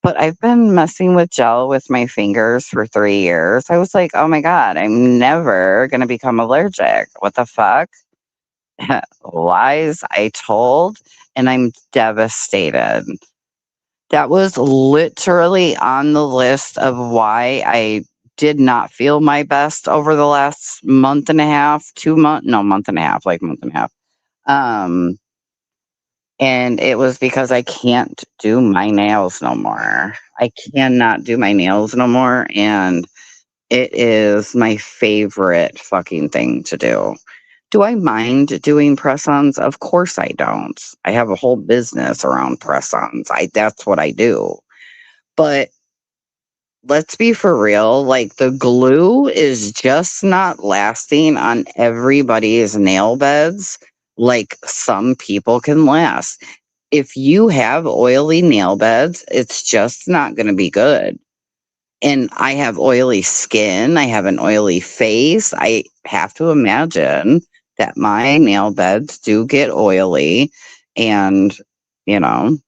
but I've been messing with gel with my fingers for 3 years. I was like, "Oh my god, I'm never gonna become allergic. What the fuck?" Lies I told, and I'm devastated. That was literally on the list of why I did not feel my best over the last month and a half, 2 month no, month and a half, like month and a half. Um, and it was because I can't do my nails no more. I cannot do my nails no more, and it is my favorite fucking thing to do. Do I mind doing press-ons? Of course I don't. I have a whole business around press-ons. That's what I do. But let's be for real, like the glue is just not lasting on everybody's nail beds like some people can last. If you have oily nail beds, it's just not going to be good. And I have oily skin, I have an oily face. I have to imagine that my nail beds do get oily and, you know,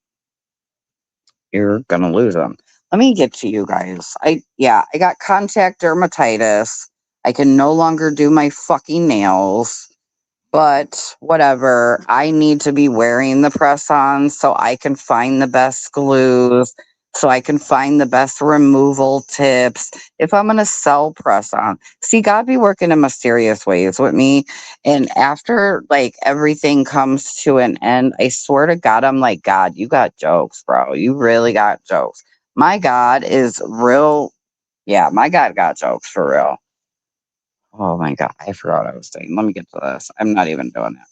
you're gonna lose them. Let me get to you guys. I got contact dermatitis. I can no longer do my fucking nails. But whatever, I need to be wearing the press-ons so I can find the best glues, so I can find the best removal tips. If I'm gonna sell press-on, see, God be working in mysterious ways with me. And after like everything comes to an end, I swear to God, I'm like, God, you got jokes, bro. You really got jokes. My God is real. Yeah, my God got jokes for real. Oh my God, I forgot what I was saying. Let me get to this. I'm not even doing it.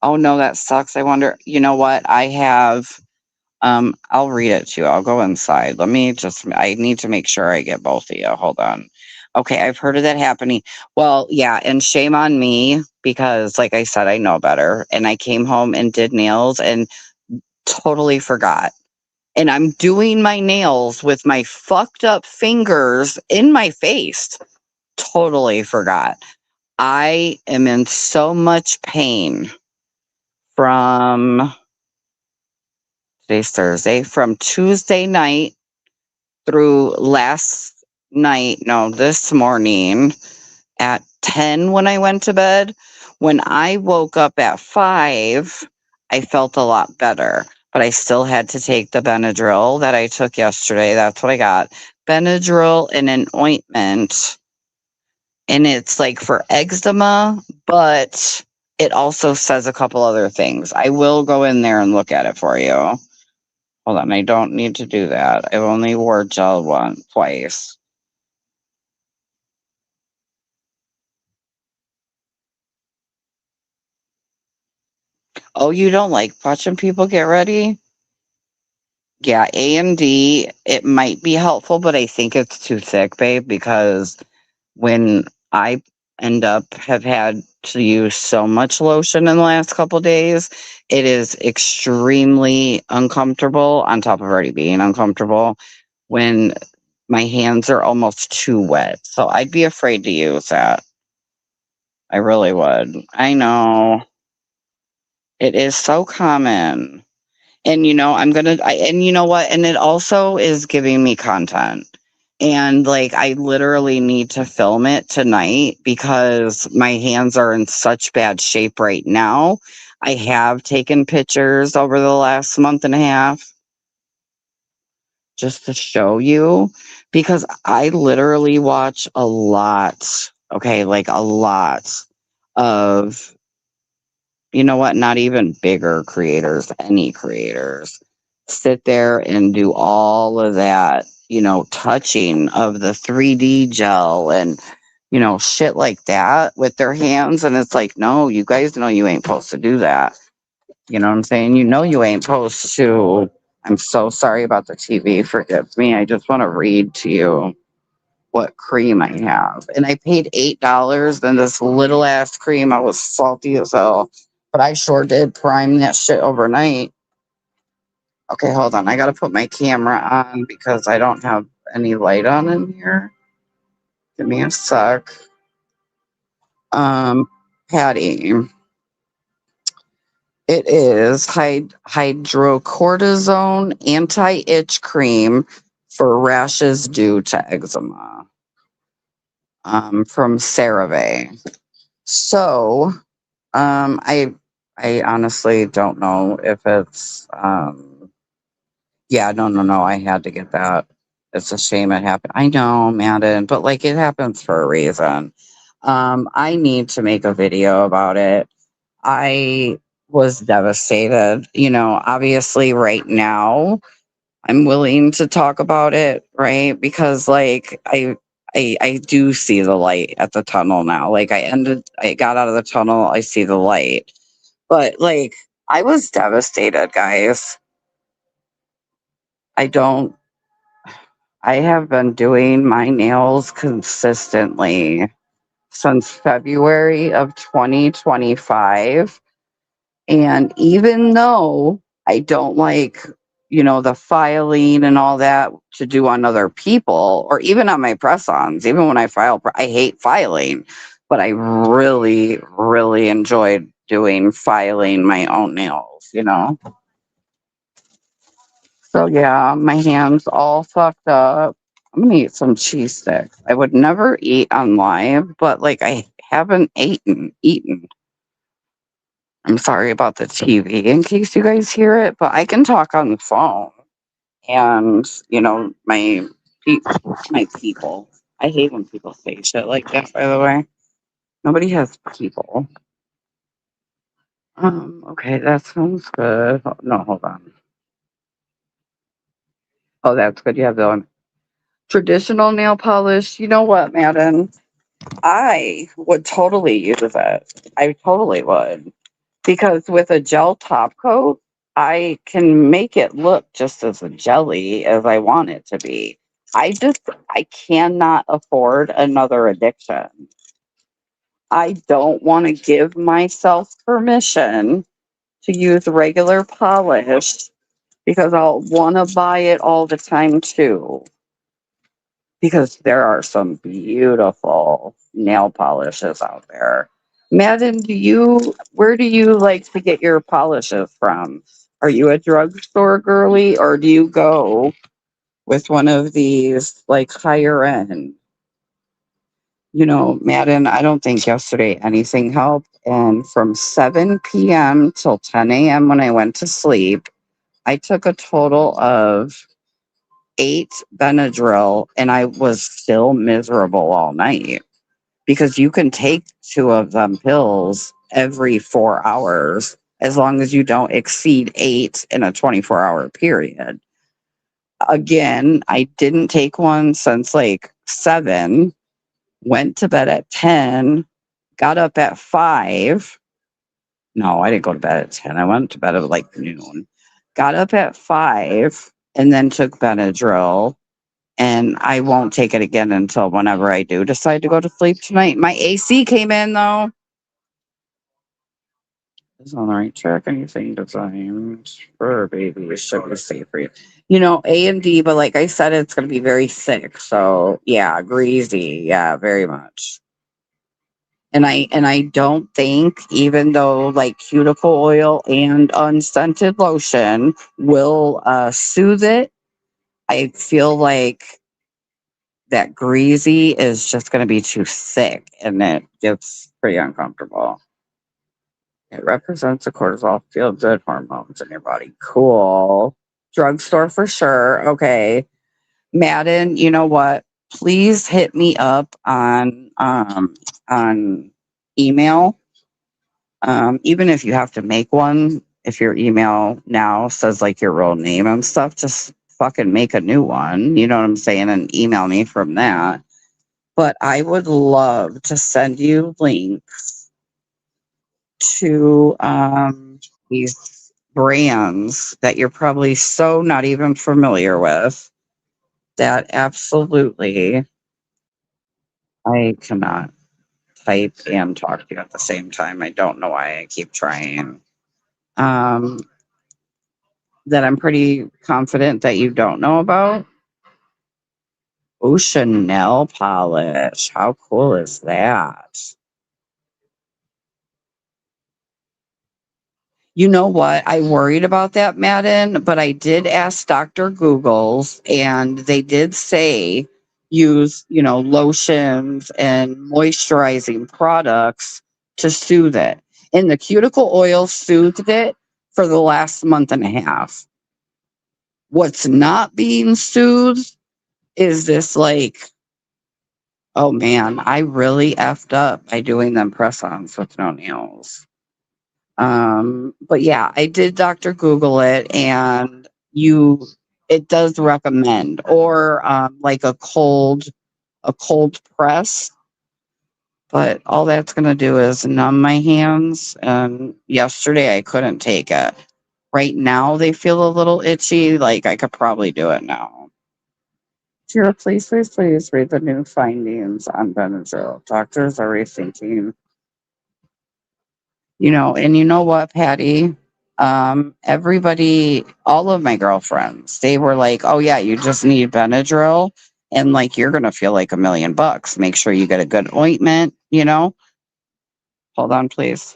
Oh no, that sucks. I wonder, you know what? I have I'll read it to you. I'll go inside. I need to make sure I get both of you. Hold on. Okay, I've heard of that happening. Well, yeah, and shame on me because like I said, I know better. And I came home and did nails and totally forgot. And I'm doing my nails with my fucked up fingers in my face. Totally forgot. I am in so much pain from today's Thursday, from Tuesday night through last night, no, this morning at 10 when I went to bed. When I woke up at 5, I felt a lot better, but I still had to take the Benadryl that I took yesterday. That's what I got. Benadryl and an ointment, and it's like for eczema, but it also says a couple other things. I will go in there and look at it for you. Hold on, I don't need to do that. I've only wore gel twice. Oh, you don't like watching people get ready? Yeah, A&D, it might be helpful, but I think it's too thick, babe, because when I end up have had to use so much lotion in the last couple days, it is extremely uncomfortable on top of already being uncomfortable when my hands are almost too wet. So I'd be afraid to use that. I really would. I know. It is so common. And and you know what? And it also is giving me content. And like, I literally need to film it tonight because my hands are in such bad shape right now. I have taken pictures over the last month and a half just to show you because I literally watch a lot. Okay. Like a lot of, you know what, not even bigger creators, any creators sit there and do all of that, touching of the 3D gel and, shit like that with their hands. And it's like, no, you guys know you ain't supposed to do that. You know what I'm saying? You know, you ain't supposed to. I'm so sorry about the TV. Forgive me. I just want to read to you what cream I have. And I paid $8 than this little ass cream. I was salty as hell. But I sure did prime that shit overnight. Okay, hold on. I gotta put my camera on because I don't have any light on in here. Give me a sec. Patty, it is hydrocortisone anti-itch cream for rashes due to eczema, from CeraVe. So, I honestly don't know if it's, yeah, no, I had to get that. It's a shame it happened. I know, Madden, but like it happens for a reason. I need to make a video about it. I was devastated. Obviously, right now, I'm willing to talk about it, right? Because like I do see the light at the tunnel now. Like I got out of the tunnel, I see the light. But like I was devastated, guys. I don't I have been doing my nails consistently since February of 2025. And even though I don't like, the filing and all that to do on other people or even on my press ons, even when I file, I hate filing, but I really, really enjoyed doing filing my own nails. So yeah, my hands all fucked up. I'm gonna eat some cheese sticks. I would never eat on live, but like I haven't eaten. I'm sorry about the TV in case you guys hear it, but I can talk on the phone. And pe- my people. I hate when people say shit like that. By the way, nobody has people. Okay, that sounds good. No, hold on. Oh, that's good. You have the traditional nail polish. You know what, Madden? I would totally use it. I totally would. Because with a gel top coat, I can make it look just as jelly as I want it to be. I cannot afford another addiction. I don't want to give myself permission to use regular polish because I'll want to buy it all the time too. Because there are some beautiful nail polishes out there. Madden, where do you like to get your polishes from? Are you a drugstore girly or do you go with one of these like higher end? Madden, I don't think yesterday anything helped. And from 7 p.m. till 10 a.m. when I went to sleep, I took a total of 8 Benadryl and I was still miserable all night because you can take 2 of them pills every 4 hours as long as you don't exceed 8 in a 24-hour period. Again, I didn't take one since like 7, went to bed at 10, got up at 5. No, I didn't go to bed at 10. I went to bed at like noon. Got up at 5 and then took Benadryl, and I won't take it again until whenever I do decide to go to sleep tonight. My AC came in though. It's on the right track. Anything designed for a baby should be safe for you. A and D, but like I said, it's going to be very thick. So yeah, greasy. Yeah, very much. And I don't think, even though like cuticle oil and unscented lotion will soothe it, I feel like that greasy is just going to be too thick and it gets pretty uncomfortable. It represents the cortisol feel good hormones in your body. Cool. Drugstore for sure. Okay. Madden, you know what? Please hit me up on email. Even if you have to make one, if your email now says like your real name and stuff, just fucking make a new one. You know what I'm saying? And email me from that. But I would love to send you links to these brands that you're probably so not even familiar with that absolutely I cannot type and talk to you at the same time. I don't know why I keep trying. Um, that I'm pretty confident that you don't know about. Oh, Chanel polish. How cool is that? You know what? I worried about that, Madden, but I did ask Dr. Google's, and they did say use, lotions and moisturizing products to soothe it. And the cuticle oil soothed it for the last month and a half. What's not being soothed is this, like, oh man, I really effed up by doing them press ons with no nails. But yeah, I did Dr. Google it, and it does recommend, or like a cold press, but all that's gonna do is numb my hands. And yesterday I couldn't take it. Right now they feel a little itchy, like I could probably do it now. Dear, please read the new findings on Benadryl. Doctors are rethinking. And you know what, Patty? Everybody, all of my girlfriends, they were like, "Oh yeah, you just need Benadryl, and like you're gonna feel like $1,000,000. Make sure you get a good ointment." Hold on, please.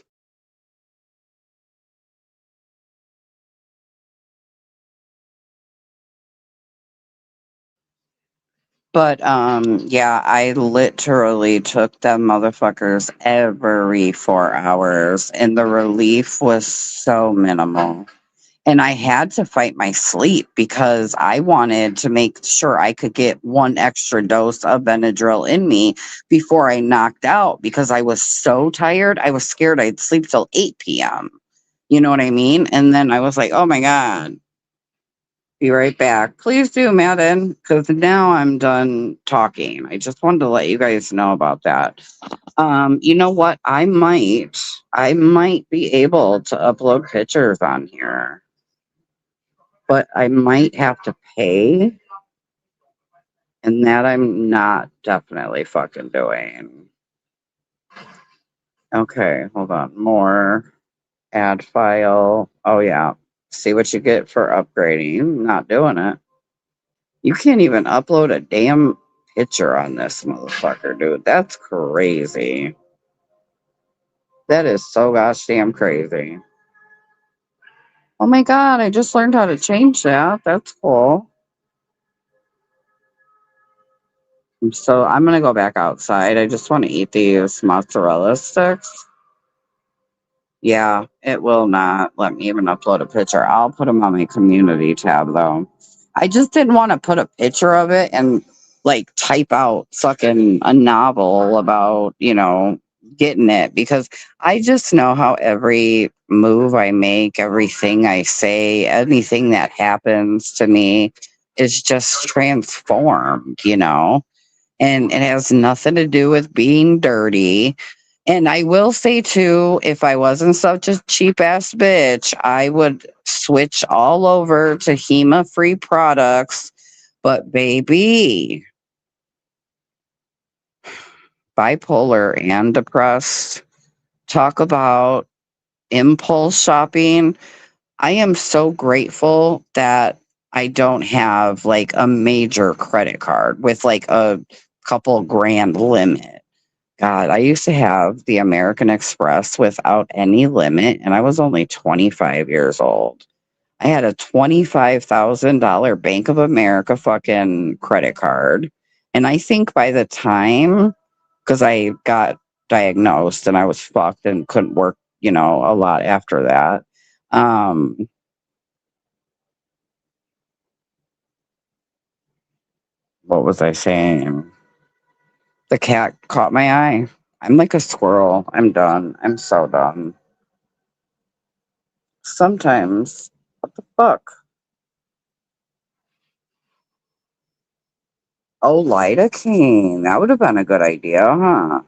But yeah, I literally took them motherfuckers every 4 hours, and the relief was so minimal. And I had to fight my sleep because I wanted to make sure I could get one extra dose of Benadryl in me before I knocked out, because I was so tired. I was scared I'd sleep till 8 p.m. You know what I mean? And then I was like, oh my God, be right back. Please do, Madden, because now I'm done talking. I just wanted to let you guys know about that. You know what? I might be able to upload pictures on here, but I might have to pay, and that I'm not definitely fucking doing. Okay, hold on. More, add file. Oh yeah. See what you get for upgrading. Not doing it. You can't even upload a damn picture on this motherfucker, dude. That's crazy. That is so gosh damn crazy. Oh my god, I just learned how to change that. That's cool. So I'm gonna go back outside. I just want to eat these mozzarella sticks. Yeah, it will not let me even upload a picture. I'll put them on my community tab though. I just didn't want to put a picture of it and like type out fucking a novel about, getting it, because I just know how every move I make, everything I say, anything that happens to me is just transformed. And it has nothing to do with being dirty. And I will say too, if I wasn't such a cheap ass bitch, I would switch all over to HEMA free products. But baby, bipolar and depressed, talk about impulse shopping. I am so grateful that I don't have like a major credit card with like a couple grand limit. God, I used to have the American Express without any limit, and I was only 25 years old. I had a $25,000 Bank of America fucking credit card. And I think by the time, because I got diagnosed and I was fucked and couldn't work, a lot after that. Um, what was I saying? The cat caught my eye. I'm like a squirrel. I'm done. I'm so done. Sometimes, what the fuck? Oh, lidocaine. That would have been a good idea, huh?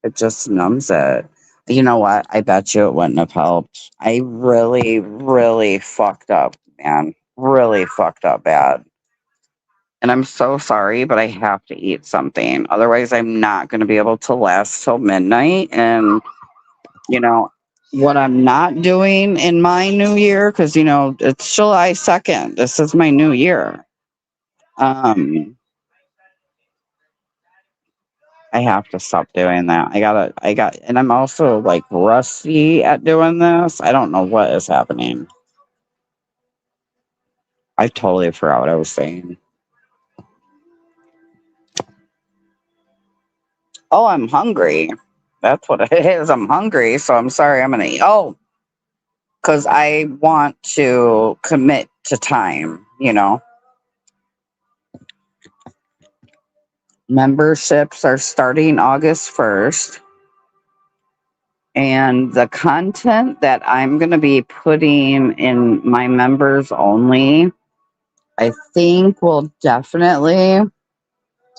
It just numbs it. You know what? I bet you it wouldn't have helped. I really, really fucked up, man. Really fucked up bad. And I'm so sorry, but I have to eat something. Otherwise, I'm not going to be able to last till midnight. And, you know, what I'm not doing in my new year, because, it's July 2nd. This is my new year. Um, I have to stop doing that. And I'm also like rusty at doing this. I don't know what is happening. I totally forgot what I was saying. Oh, I'm hungry. That's what it is. I'm hungry, so I'm sorry. I'm gonna eat. Oh, because I want to commit to time. Memberships are starting August 1st, and the content that I'm going to be putting in my members only, I think will definitely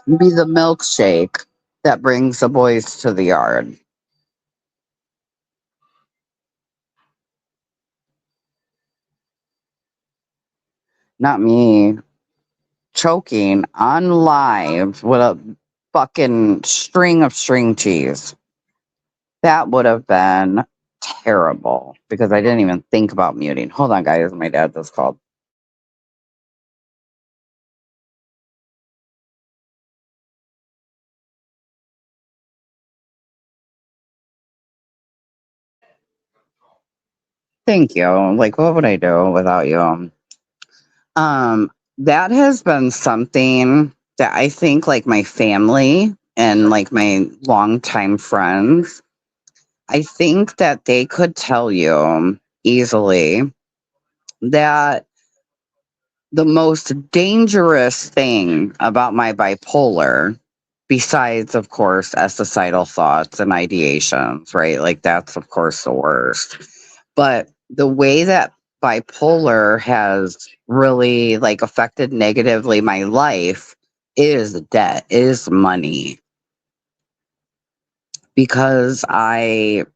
be the milkshake that brings the boys to the yard. Not me choking on live with a fucking string of string cheese. That would have been terrible because I didn't even think about muting. Hold on, guys. My dad just called. Thank you. Like, what would I do without you? Um, that has been something that I think, like, my family and like my longtime friends, I think that they could tell you easily that the most dangerous thing about my bipolar, besides, of course, societal thoughts and ideations, right? Like, that's, of course, the worst. But the way that bipolar has really like affected negatively my life is debt, is money. Because I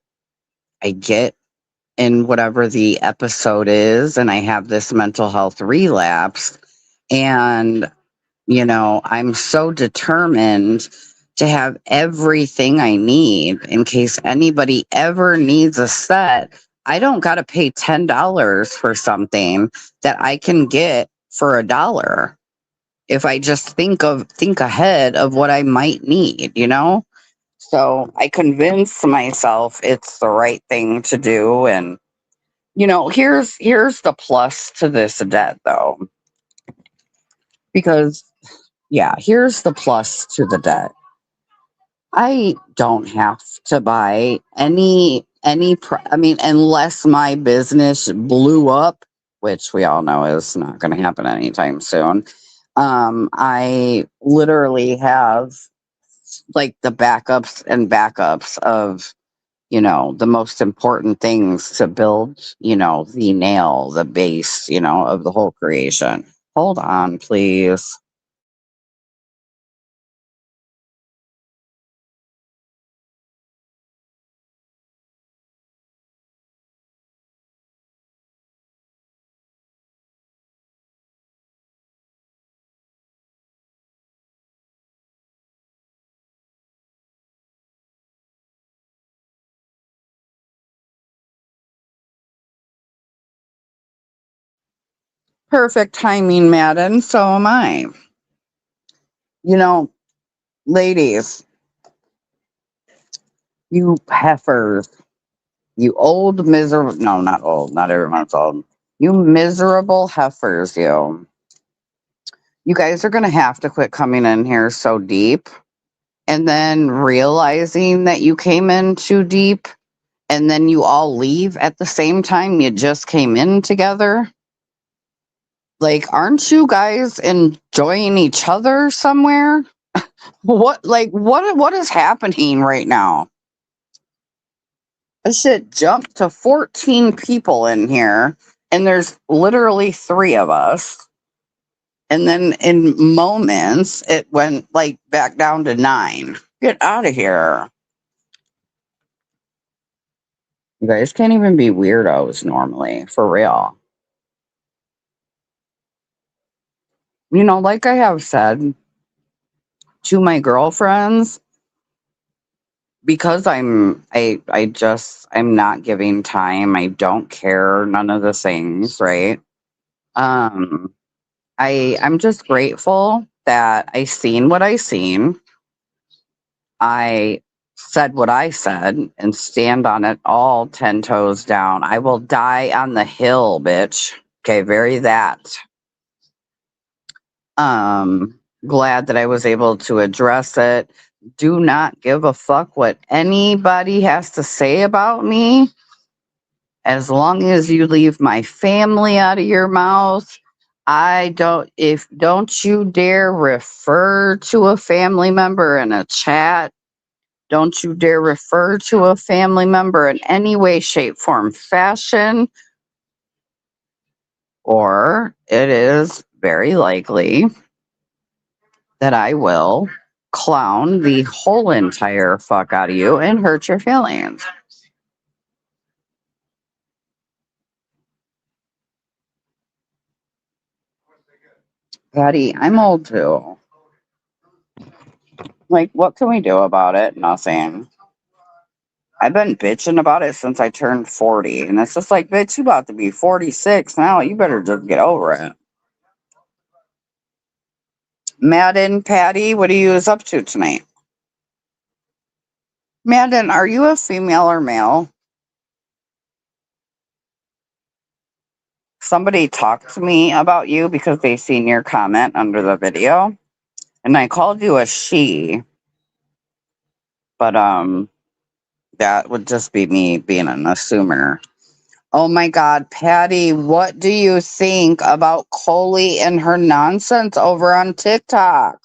get in whatever the episode is and I have this mental health relapse, and I'm so determined to have everything I need in case anybody ever needs a set. I don't got to pay $10 for something that I can get for $1 if I just think ahead of what I might need. So I convince myself it's the right thing to do, and here's the plus to this debt though, because yeah, here's the plus to the debt. I don't have to buy I mean, unless my business blew up, which we all know is not going to happen anytime soon. I literally have like the backups and backups of, the most important things to build, the nail, the base, of the whole creation. Hold on, please. Perfect timing, Madden. So am I. You know, ladies, you heifers, you old miserable, no, not old, not everyone's old. You miserable heifers, you. You guys are going to have to quit coming in here so deep and then realizing that you came in too deep and then you all leave at the same time you just came in together. Like, aren't you guys enjoying each other somewhere? What is happening right now? This shit jumped to 14 people in here, and there's literally 3 of us. And then in moments, it went like back down to 9. Get out of here. You guys can't even be weirdos normally, for real. Like I have said to my girlfriends, because I'm not giving time, I don't care, none of the things, right? Um I'm just grateful that I seen what I seen, I said what I said and stand on it all 10 toes down. I will die on the hill, bitch. Okay, very that. Glad that I was able to address it. Do not give a fuck what anybody has to say about me. As long as you leave my family out of your mouth, don't you dare refer to a family member in a chat. Don't you dare refer to a family member in any way, shape, form, fashion, or it is very likely that I will clown the whole entire fuck out of you and hurt your feelings. Patty, I'm old too. Like, what can we do about it? Nothing. I've been bitching about it since I turned 40. And it's just like, bitch, you about to be 46 now. You better just get over it. Madden, Patty, what are you up to tonight? Madden, are you a female or male? Somebody talked to me about you because they seen your comment under the video. And I called you a she, but that would just be me being an assumer. Oh my God, Patty, what do you think about Coley and her nonsense over on TikTok?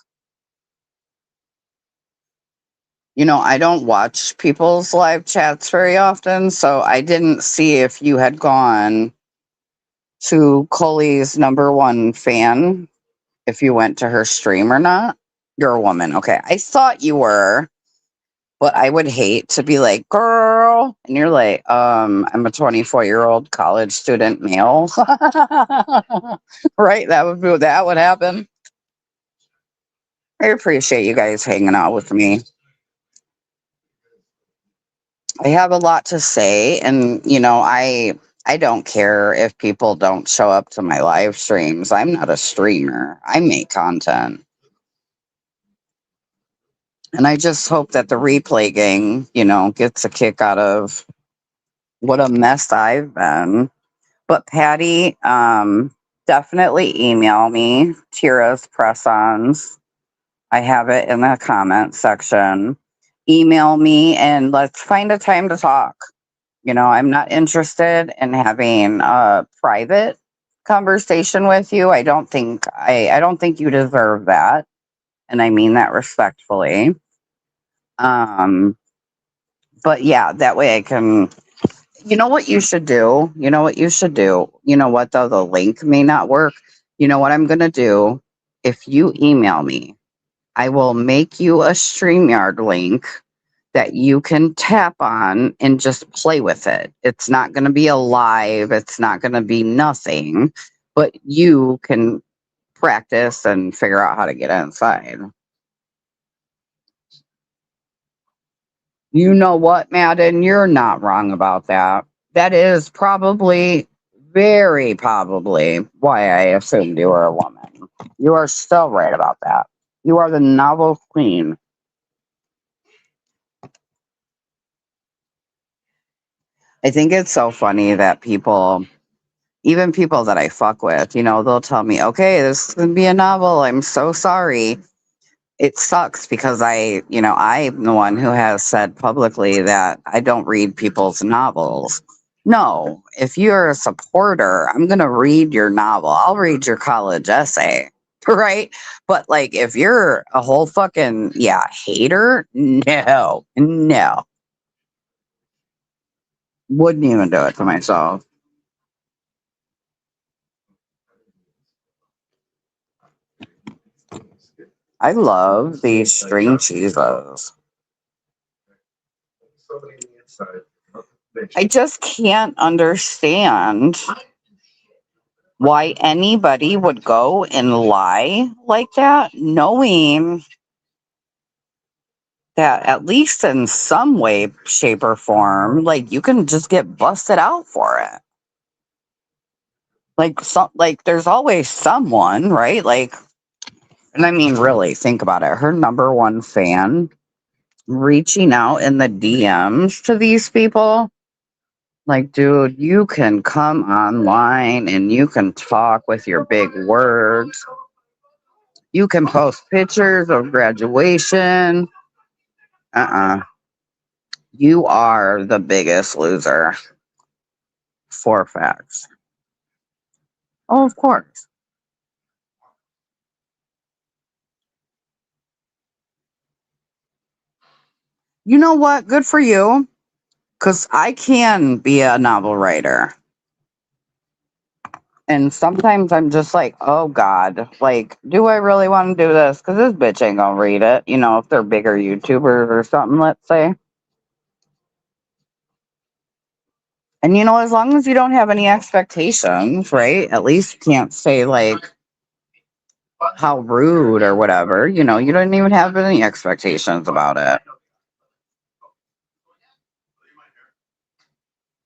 You know, I don't watch people's live chats very often, so I didn't see if you had gone to Coley's #1 fan, if you went to her stream or not. You're a woman. Okay. I thought you were, but I would hate to be like, girl, and you're like, I'm a 24-year-old college student male. Right? That would happen. I appreciate you guys hanging out with me. I have a lot to say, and I don't care if people don't show up to my live streams. I'm not a streamer. I make content. And I just hope that the replay gang, gets a kick out of what a mess I've been. But Patty, definitely email me, Tira's press-ons. I have it in the comment section. Email me and let's find a time to talk. I'm not interested in having a private conversation with you. I don't think you deserve that. And I mean that respectfully. Um, but yeah, that way I can. You know what you should do? You know what you should do? You know what, though? The link may not work. You know what I'm going to do? If you email me, I will make you a StreamYard link that you can tap on and just play with it. It's not going to be a live, it's not going to be nothing, but you can practice and figure out how to get inside. You know what, Madden? You're not wrong about that. That is probably, very probably, why I assumed you were a woman. You are so right about that. You are the novel queen. I think it's so funny that even people that I fuck with, they'll tell me, okay, this is going to be a novel. I'm so sorry. It sucks because I'm the one who has said publicly that I don't read people's novels. No, if you're a supporter, I'm going to read your novel. I'll read your college essay, right? But like, if you're a whole fucking, hater, no, no, wouldn't even do it to myself. I love these string cheeses. I just can't understand why anybody would go and lie like that, knowing that at least in some way, shape, or form, like you can just get busted out for it. Like there's always someone, right? Like, and I mean, really, think about it. Her #1 fan reaching out in the DMs to these people. Like, dude, you can come online and you can talk with your big words. You can post pictures of graduation. Uh-uh. You are the biggest loser. For facts. Oh, of course. You know what? Good for you. Because I can be a novel writer. And sometimes I'm just like, oh God, like, do I really want to do this? Because this bitch ain't gonna read it. You know, if they're bigger YouTubers or something, let's say. And you know, as long as you don't have any expectations, right? At least you can't say like how rude or whatever. You know, you don't even have any expectations about it.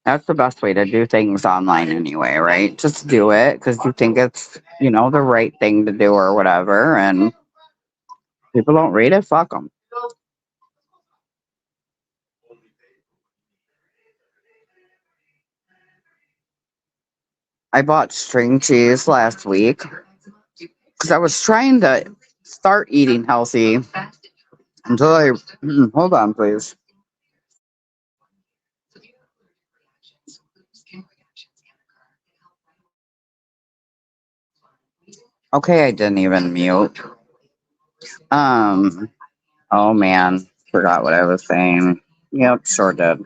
That's the best way to do things online anyway, right? Just do it because you think it's, you know, the right thing to do or whatever. And people don't read it, fuck them. I bought string cheese last week because I was trying to start eating healthy until I, hold on, please. Okay, I didn't even mute. Um, oh man, forgot what I was saying. Yep, sure did.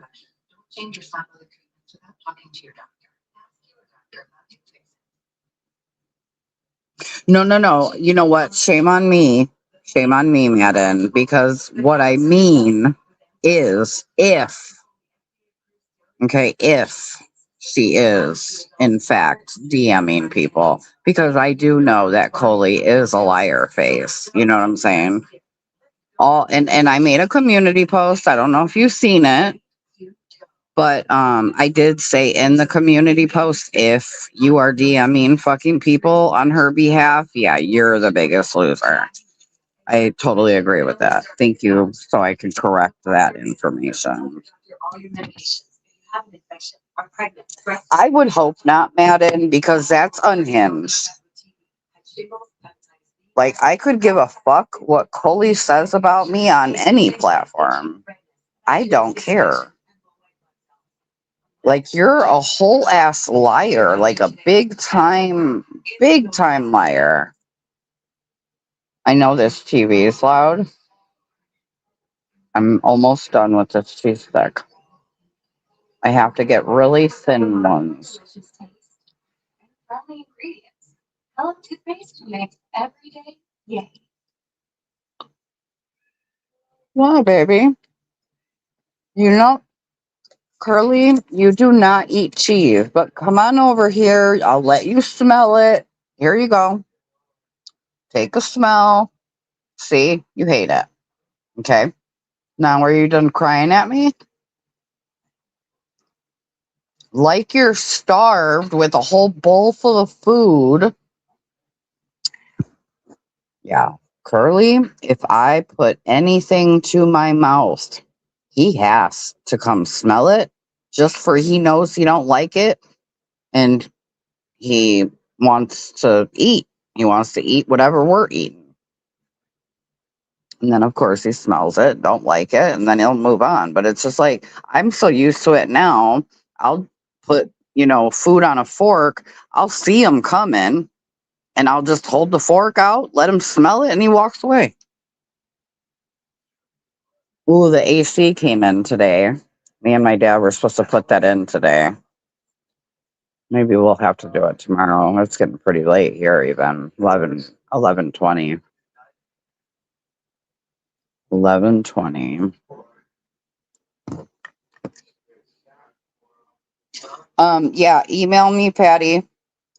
No, no, no. You know what? Shame on me. Shame on me, Madden, because what I mean is if, okay, if she is in fact DMing people, because I do know that Coley is a liar face. You know what I'm saying? All and I made a community post. I don't know if you've seen it, but I did say in the community post, if you are DMing fucking people on her behalf, yeah, you're the biggest loser. I totally agree with that. Thank you. So I can correct that information. I would hope not, Madden, because that's unhinged. Like, I could give a fuck what Coley says about me on any platform. I don't care. Like, you're a whole ass liar, like a big time liar. I know this TV is loud. I'm almost done with this cheese stick. I have to get really thin ones. Why, baby? You know, Curly, you do not eat cheese, but come on over here. I'll let you smell it. Here you go. Take a smell. See, you hate it. Okay. Now, are you done crying at me? Like you're starved with a whole bowl full of food. Yeah. Curly, if I put anything to my mouth, he has to come smell it just for he knows he don't like it and he wants to eat. He wants to eat whatever we're eating. And then of course he smells it, don't like it, and then he'll move on. But it's just like I'm so used to it now. I'll put, you know, food on a fork. I'll see him coming and I'll just hold the fork out, let him smell it, and he walks away. Ooh, the AC came in today. Me and my dad were supposed to put that in today. Maybe we'll have to do it tomorrow. It's getting pretty late here, even 11:20. 11:20. Yeah, email me, Patty.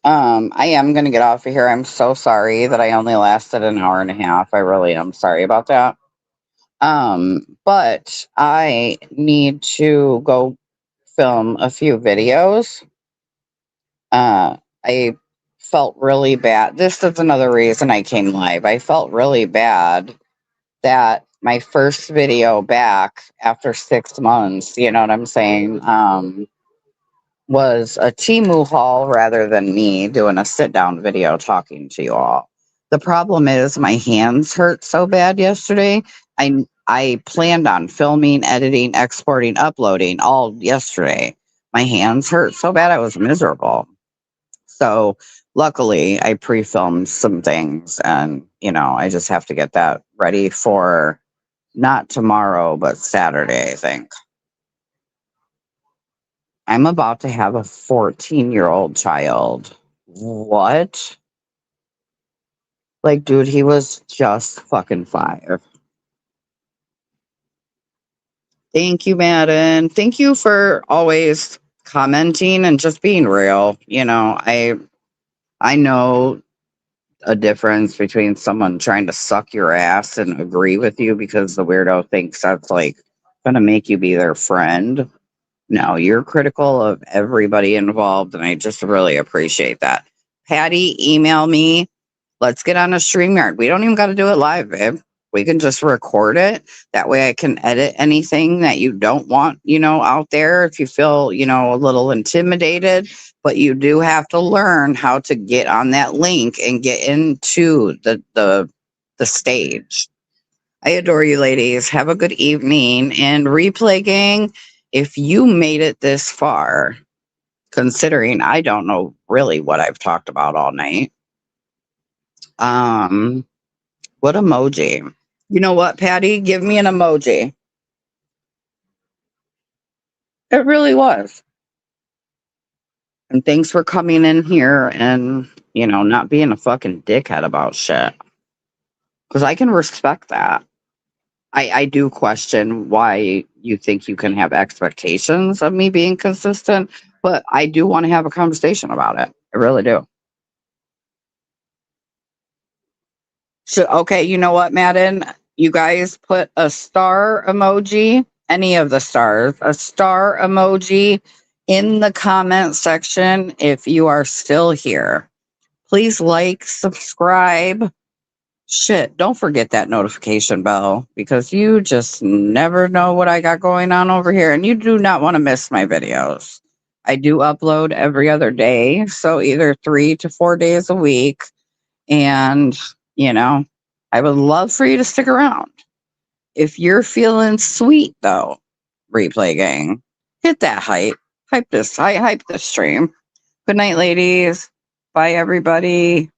I am gonna get off of here. I'm so sorry that I only lasted an hour and a half. I really am sorry about that. But I need to go film a few videos. I felt really bad. This is another reason I came live. I felt really bad that my first video back after 6 months, you know what I'm saying? Was a Timu haul rather than me doing a sit down video talking to you all. The problem is my hands hurt so bad yesterday. I planned on filming, editing, exporting, uploading all yesterday. My hands hurt so bad I was miserable. So luckily I pre-filmed some things and I just have to get that ready for not tomorrow but Saturday, I think. I'm about to have a 14-year-old child. What? Like, dude, he was just fucking 5. Thank you, Madden. Thank you for always commenting and just being real. I know a difference between someone trying to suck your ass and agree with you because the weirdo thinks that's like gonna make you be their friend. No, you're critical of everybody involved, and I just really appreciate that. Patty, email me. Let's get on a StreamYard. We don't even got to do it live, babe. We can just record it. That way I can edit anything that you don't want, out there if you feel, a little intimidated. But you do have to learn how to get on that link and get into the stage. I adore you, ladies. Have a good evening. And replay gang, if you made it this far, considering I don't know really what I've talked about all night, what emoji? You know what, Patty? Give me an emoji. It really was. And thanks for coming in here and, not being a fucking dickhead about shit. Because I can respect that. I do question why you think you can have expectations of me being consistent, but I do want to have a conversation about it. I really do. So, okay, you know what, Madden? You guys put a star emoji, any of the stars, a star emoji in the comment section if you are still here. Please like, subscribe. Shit, don't forget that notification bell because you just never know what I got going on over here. And you do not want to miss my videos. I do upload every other day, so either 3 to 4 days a week. And, I would love for you to stick around. If you're feeling sweet, though, replay gang, hit that hype. Hype this stream. Good night, ladies. Bye, everybody.